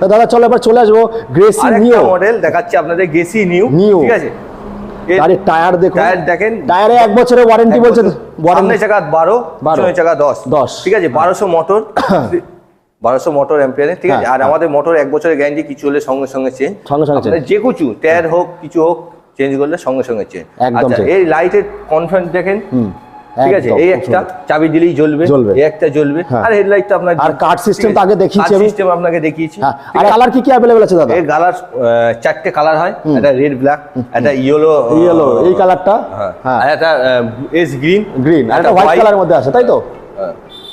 তো দাদা চলো এবার চলে আসবো গ্রেসি নিউ মডেল দেখাচ্ছি আপনাদের, গ্রেসি নিউ, ঠিক আছে? গাড়ির টায়ার দেখুন, টায়ার দেখেন, টায়ারে 1 বছরের ওয়ারেন্টি বলছে, সামনে চাকা 12, পিছনে চাকা 10, ঠিক আছে? 1200 মোটর, 1200 মোটর অ্যাম্পিয়ারে, ঠিক আছে? আর আমাদের মোটর 1 বছরের গ্যারান্টি, কিছু হলে সঙ্গে সঙ্গে চেঞ্জ, যে কিছু টায়ার হোক কিছু হোক চেঞ্জ করলে সঙ্গে সঙ্গে চেঞ্জ। আচ্ছা, এই লাইটের কনফারেন্স দেখেন, ঠিক আছে? এই একটা চাবি দিলেই জ্বলবে, এই একটা জ্বলবে, আর হেডলাইটটা আপনার, আর কার্ড সিস্টেম তো আগে দেখিয়েছি, সিস্টেম আপনাকে দেখিয়েছি। আর কালার কি কি अवेलेबल আছে দাদা? এই কালার 4টে কালার হয়, একটা রেড ব্ল্যাক, একটা ইয়েলো, এই কালারটা, হ্যাঁ, আর একটা এস গ্রিন, আর একটা হোয়াইট কালারের মধ্যে আছে, তাই তো?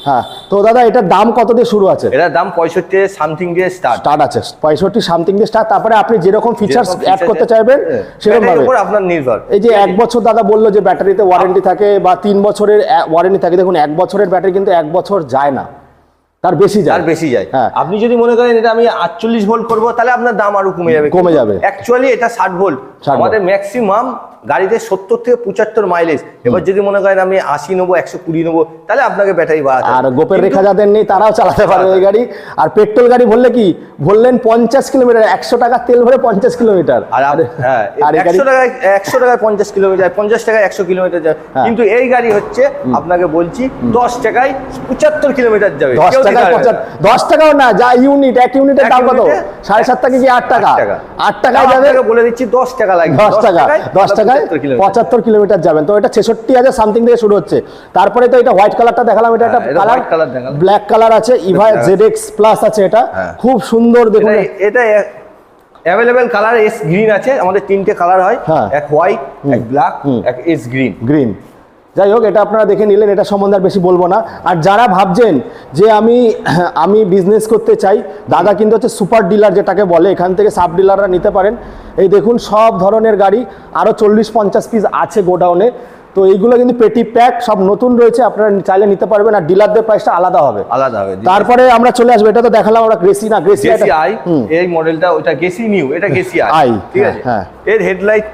হ্যাঁ। তো দাদা এটার দাম কত দিয়ে শুরু আছে? এটার দাম 65 সামথিং দিয়ে স্টার্ট আছে, 65 সামথিং দিয়ে স্টার্ট। তারপরে আপনি যেরকম ফিচার্স অ্যাড করতে চাইবেন সেরকম ভাবে আপনার নির্ভর। এই যে 1 বছর দাদা বললো যে ব্যাটারিতে ওয়ারেন্টি থাকে, বা 3 বছরের ওয়ারেন্টি থাকে। দেখুন 1 বছরের ব্যাটারি কিন্তু 1 বছর যায় না, তার বেশি যায়। হ্যাঁ, আপনি যদি মনে করেন এটা আমি 48 ভোল্ট করবো, তাহলে আপনার দাম আরো কমে যাবে। অ্যাকচুয়ালি এটা 60 ভোল্ট আমাদের ম্যাক্সিমাম গাড়িতে 70 থেকে 75 মাইলেজ। এবার যদি মনে করেন আমি 80 নেবো, 120 নেবো, তাহলে আপনাকে ব্যাটারি বাড়াতে হবে। আর গোপের রেখা যাদের নেই তারাও চালাতে পারবে এই গাড়ি। আর পেট্রোল গাড়ি বললে কি বললেন, 50 কিলোমিটার, 100 টাকা তেল ভরে 50 কিলোমিটার। আর হ্যাঁ, 100 টাকায় 50 কিলোমিটার, 50 টাকায় 100 কিলোমিটার যাবে। কিন্তু এই গাড়ি হচ্ছে আপনাকে বলছি 10 টাকায় 75 কিলোমিটার যাবে। 10 টাকাও না, যা ইউনিট, 1 ইউনিটের দাম কত? 7.5 টাকা কি 8 টাকা? 8 টাকায় যাবে, বলে দিচ্ছি 10 টাকা লাগবে। 10 টাকায় 75 কিলোমিটার যাবেন। তো এটা 66,000 সামথিং থেকে শুরু হচ্ছে। তারপরে তো এটা হোয়াইট কালারটা দেখালাম, এটা একটা কালার, ব্ল্যাক কালার আছে, ইভা ZX প্লাস আছে, এটা খুব সুন্দর। দেখুন এটা অ্যাভেলেবেল কালার এস গ্রিন আছে, আমাদের 3টে কালার হয়, এক হোয়াইট, এক ব্ল্যাক, এক এস গ্রিন। যাই হোক, এটা আপনারা দেখে নিলেন, এটা সম্বন্ধে আর বেশি বলবো না। আর যারা ভাবছেন যে আমি বিজনেস করতে চাই, দাদা কিন্তু হচ্ছে সুপার ডিলার যেটাকে বলে, এখান থেকে সাব ডিলাররা নিতে পারেন। এই দেখুন সব ধরনের গাড়ি, আরও 40-50 পিস আছে গোডাউনে। তো এইগুলো কিন্তু পেটি প্যাক সব নতুন রয়েছে, আপনারা চাইলে নিতে পারবেন, আর ডিলারদের প্রাইসটা আলাদা হবে। তারপরে আমরা চলে আসবো, এটা তো দেখালাম আমরা গ্রেসি না, গ্রেসি আই, এই মডেলটা ওটা গেসি নিউ, এটা গেসি আই, ঠিক আছে। হ্যাঁ, এর হেডলাইট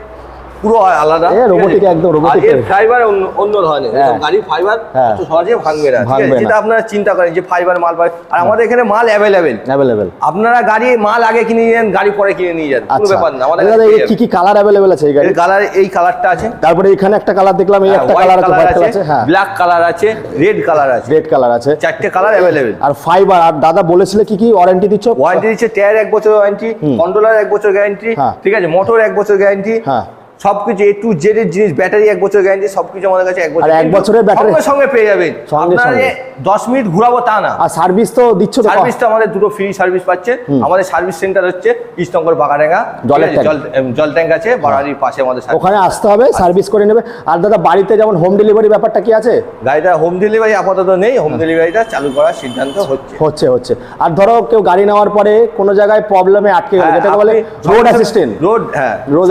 পুরো আলাদা, রোবোটিক, একদম রোবোটিক। এর ফাইবার অন্য ধরনের, গাড়ির ফাইবার তো সহজে ভাঙবে না, ঠিক আছে, যেটা আপনারা চিন্তা করেন যে ফাইবার মাল পায়, আর আমাদের এখানে মাল অ্যাভেলেবেল। আপনারা গাড়ি মাল আগে কিনে নিয়ে যান, গাড়ি পরে কিনে নিয়ে যান, কোনো ব্যাপার না। আমাদের কি কি কালার অ্যাভেলেবেল আছে এই গাড়ির? কালার, এই কালারটা আছে, তারপরে এখানে একটা কালার দেখলাম, এই একটা কালার আছে, হোয়াইট কালার আছে, হ্যাঁ, ব্ল্যাক কালার আছে, রেড কালার আছে, চারটে কালার অ্যাভেলেবেল। আর ফাইবার, আর দাদা বলেছিল কি কি ওয়ারেন্টি দিচ্ছ? ওয়ারেন্টি দিচ্ছে টায়ার 1 বছর ওয়ারেন্টি, কন্ট্রোলার 1 বছর গ্যারান্টি, ঠিক আছে, মোটর 1 বছর গ্যারান্টি, সবকিছু A to Z এর জিনিস, ব্যাটারি 1 বছর গ্যারান্টি, সবকিছু আমাদের কাছে 1 বছর। আর 1 বছরের ব্যাটারি সঙ্গে পেয়ে যাবেন, আপনারা 10 মিনিট ঘোরাবো তা না। আর সার্ভিস তো দিচ্ছ তো? সার্ভিস তো আমাদের দুটো ফ্রি সার্ভিস পাচ্ছে। আমাদের সার্ভিস সেন্টার হচ্ছে ইস্টনগর বাগাডাঙ্গা, জল ট্যাঙ্ক আছে বাড়ির পাশে আমাদের, ওখানে আসতে হবে, সার্ভিস করে নেবে। আর দাদা বাড়িতে যেমন হোম ডেলিভারি ব্যাপারটা কি আছে? গাড়িটা হোম ডেলিভারি আপাতত নেই, হোম ডেলিভারিটা চালু করার সিদ্ধান্ত হচ্ছে। আর ধরো কেউ গাড়ি নেওয়ার পরে কোনো জায়গায় প্রবলেমে আটকে গেল, যেটাকে বলে রোড অ্যাসিস্ট্যান্ট।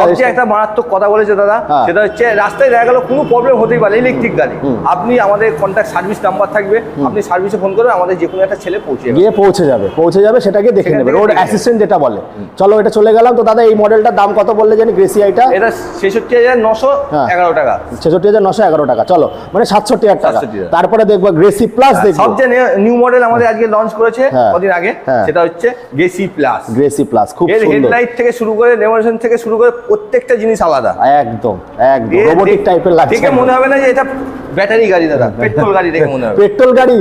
সবচেয়ে একটা মারাত্মক কথা বলেছে দাদা, সেটা হচ্ছে রাস্তায় দেখা গেল কোনো প্রবলেম হতেই পারে, ইলেকট্রিক গাড়ি, আপনি আমাদের কন্ট্যাক্ট সার্ভিস নাম্বার থাকবে, আপনি সার্ভিসে ফোন করবেন, আমাদের যে কোনো একটা ছেলে পৌঁছে যাবে, সেটাকে দেখে নেবে, রোড অ্যাসিস্ট্যান্ট যেটা বলে। চলো এটা চলে গেলাম। তো দাদা এই মডেলটার দাম কত বললে জানি? গ্রেসি আইটা এটা 66,911 টাকা। 66,911 টাকা, চলো মানে 67,000 টাকা। তারপরে দেখবো গ্রেসি প্লাস, দেখবো সবচেয়ে নিউ মডেল আমাদের আজকে লঞ্চ করেছে কদিন আগে, সেটা হচ্ছে গ্রেসি প্লাস। খুব সুন্দর, হেডলাইট থেকে শুরু করে লেমিনেশন থেকে শুরু করে প্রত্যেকটা জিনিস আলাদা, একদম রোবোটিক টাইপের লাগছে। দেখে মনে হবে না যে এটা ব্যাটারি গাড়ি দাদা, পেট্রোল গাড়ি দেখে মনে হবে। পেট্রোল গাড়ি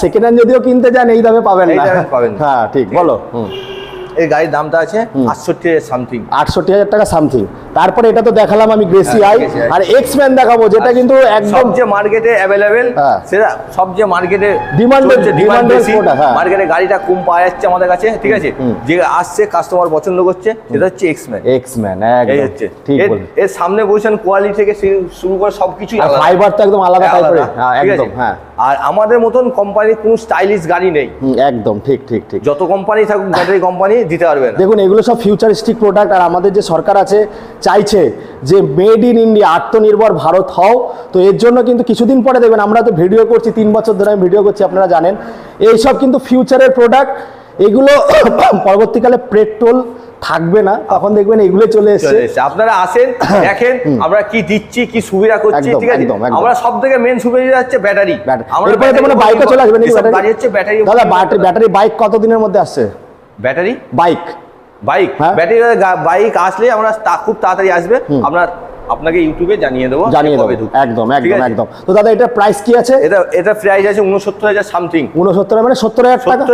সেকেন্ড হ্যান্ড যদিও কিনতে যান এই দামে পাবেন না। হ্যাঁ ঠিক, বলো। এই গাড়ির দামটা আছে 68,000 টাকা সামথিং। তারপরে এটা তো দেখালাম আমি গ্রেসি আই, আর এক্সম্যান দেখাবো, যেটা কিন্তু একদম যে মার্কেটে অ্যাভেলেবেল, সেটা সবচেয়ে মার্কেটে ডিমান্ড বেশি, মার্কেটে গাড়িটা কম পাওয়া যাচ্ছে আমাদের কাছে, ঠিক আছে, যে আসছে কাস্টমার পছন্দ করছে, সেটা হচ্ছে এক্সম্যান। এই হচ্ছে ঠিক, এর সামনে পজিশন, কোয়ালিটি থেকে শুরু করে সবকিছু, ফাইবার তো একদম আলাদা টাইপের, একদম। হ্যাঁ, আর আমাদের মতন কোম্পানির কোনো স্টাইলিশ গাড়ি নেই, একদম ঠিক। যত কোম্পানি থাকুক ব্যাটারি কোম্পানি দিতে পারবে না। দেখুন এগুলো সব ফিউচারিস্টিক প্রোডাক্ট, আর আমাদের যে সরকার আছে চাইছে যে মেড ইন ইন্ডিয়া, আত্মনির্ভর ভারত হও। তো এর জন্য কিন্তু কিছুদিন পরে দেখবেন, আমরা তো ভিডিও করছি, 3 বছর ধরে আমি ভিডিও করছি, আপনারা জানেন, এইসব কিন্তু ফিউচারের প্রোডাক্ট। এগুলো পরবর্তীকালে পেট্রোল থাকবে না, তখন দেখবেন এগুলো চলে এসেছে। আপনারা আসেন, দেখেন আমরা কি দিচ্ছি, কি সুবিধা করছি, ঠিক আছে। আমরা সব থেকে মেন সুবিধা হচ্ছে ব্যাটারি। এরপরে তো মানে বাইকও চলে আসবে নাকি? গাড়ি হচ্ছে ব্যাটারি। দাদা ব্যাটারি বাইক কত দিনের মধ্যে আসছে? ব্যাটারি বাইক ব্যাটারি বাইক আসলে আমরা খুব তাড়াতাড়ি আসবে, আপনাকে ইউটিউবে জানিয়ে দেবো। একদম। তো দাদা এটা প্রাইস কি আছে? এটা প্রাইস আছে 69,000 সামথিং। 69 মানে 70,000 টাকা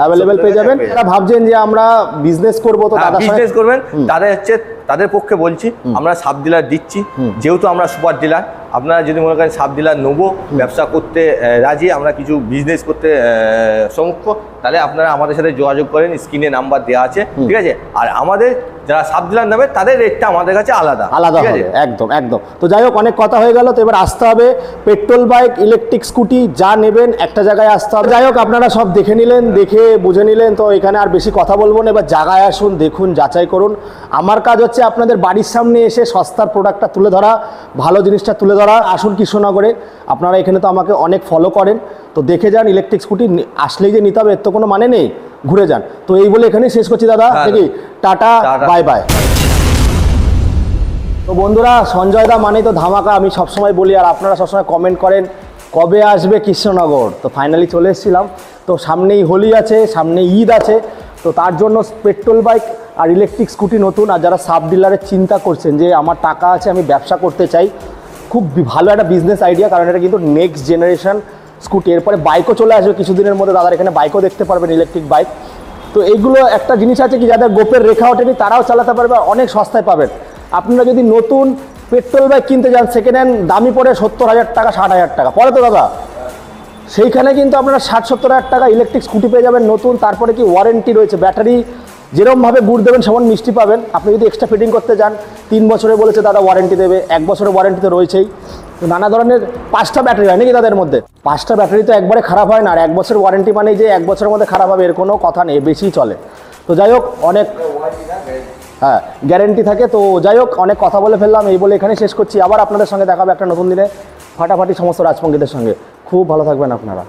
অ্যাভেলেবেল পেয়ে যাবেন। যারা ভাবছেন যে আমরা বিজনেস করবো, তো বিজনেস করবেন, তাদের পক্ষে বলছি, আমরা সাব ডিলার দিচ্ছি, যেহেতু আমরা সুপার ডিলার। আপনারা যদি মনে করেন সাব ডিলার নেবো, ব্যবসা করতে রাজি, আমরা কিছু বিজনেস করতে সম্মুখ, তাহলে আপনারা আমাদের সাথে যোগাযোগ করেন, স্ক্রিনে নাম্বার দেওয়া আছে, ঠিক আছে। আর আমাদের যারা সাব ডিলার নেবে তাদের রেটটা আমাদের কাছে আলাদা হবে, একদম। তো যাই হোক, অনেক কথা হয়ে গেল। তো এবার আসতে হবে পেট্রোল বাইক, ইলেকট্রিক স্কুটি যা নেবেন একটা জায়গায় আসতে হবে। যাই হোক, আপনারা সব দেখে নিলেন, দেখে বুঝে নিলেন, তো এখানে আর বেশি কথা বলবো না। এবার জায়গায় আসুন, দেখুন, যাচাই করুন। আমার কাজ হচ্ছে আপনাদের বাড়ির সামনে এসে সস্তার প্রোডাক্টটা তুলে ধরা, ভালো জিনিসটা তুলে ধরা। আসুন কৃষ্ণনগরে, আপনারা এখানে তো আমাকে অনেক ফলো করেন, তো দেখে যান। ইলেকট্রিক স্কুটি আসলেই যে নিতে হবে এর তো কোনো মানে নেই, ঘুরে যান। তো এই বলে এখানেই শেষ করছি দাদা, দেখি টাটা, বাই বাই। তো বন্ধুরা, সঞ্জয় দা মানেই তো ধামাকা, আমি সবসময় বলি, আর আপনারা সবসময় কমেন্ট করেন কবে আসবে কৃষ্ণনগর। তো ফাইনালি চলে এসেছিলাম। তো সামনেই হোলি আছে, সামনে ঈদ আছে, তো তার জন্য পেট্রোল বাইক আর ইলেকট্রিক স্কুটি নতুন। আর যারা সাব ডিলারের চিন্তা করছেন যে আমার টাকা আছে, আমি ব্যবসা করতে চাই, খুব ভালো একটা বিজনেস আইডিয়া, কারণ এটা কিন্তু নেক্সট জেনারেশন স্কুটি। এরপরে বাইকও চলে আসবে কিছুদিনের মধ্যে, দাদার এখানে বাইকও দেখতে পারবেন, ইলেকট্রিক বাইক। তো এইগুলো একটা জিনিস আছে কি, যাদের গোপের রেখা ওঠেনি তারাও চালাতে পারবে, অনেক সস্তায় পাবেন। আপনারা যদি নতুন পেট্রোল বাইক কিনতে যান, সেকেন্ড হ্যান্ড দামি পড়ে 70,000 টাকা, 60,000 টাকা পরে তো দাদা, সেইখানে কিন্তু আপনারা 60-70,000 টাকা ইলেকট্রিক স্কুটি পেয়ে যাবেন নতুন। তারপরে কি ওয়ারেন্টি রয়েছে, ব্যাটারি যেরকমভাবে গুড় দেবেন সেমন মিষ্টি পাবেন। আপনি যদি এক্সট্রা ফিটিং করতে যান, 3 বছরে বলেছে দাদা ওয়ারেন্টি দেবে, 1 বছরের ওয়ারেন্টি তো রয়েছেই। তো নানা ধরনের 5টা ব্যাটারি হয় নাকি তাদের মধ্যে? 5টা ব্যাটারি তো একবারে খারাপ হয় না, আর 1 বছর ওয়ারেন্টি মানে যে 1 বছরের মধ্যে খারাপ হবে এর কোনো কথা নেই, বেশি চলে। তো যাই হোক, অনেক হ্যাঁ গ্যারেন্টি থাকে। তো যাই হোক, অনেক কথা বলে ফেললাম, এই বলে এখানে শেষ করছি। আবার আপনাদের সঙ্গে দেখাবে একটা নতুন দিনে ফাটাফাটি সমস্ত রাজপঙ্গীদের সঙ্গে। খুব ভালো থাকবেন আপনারা।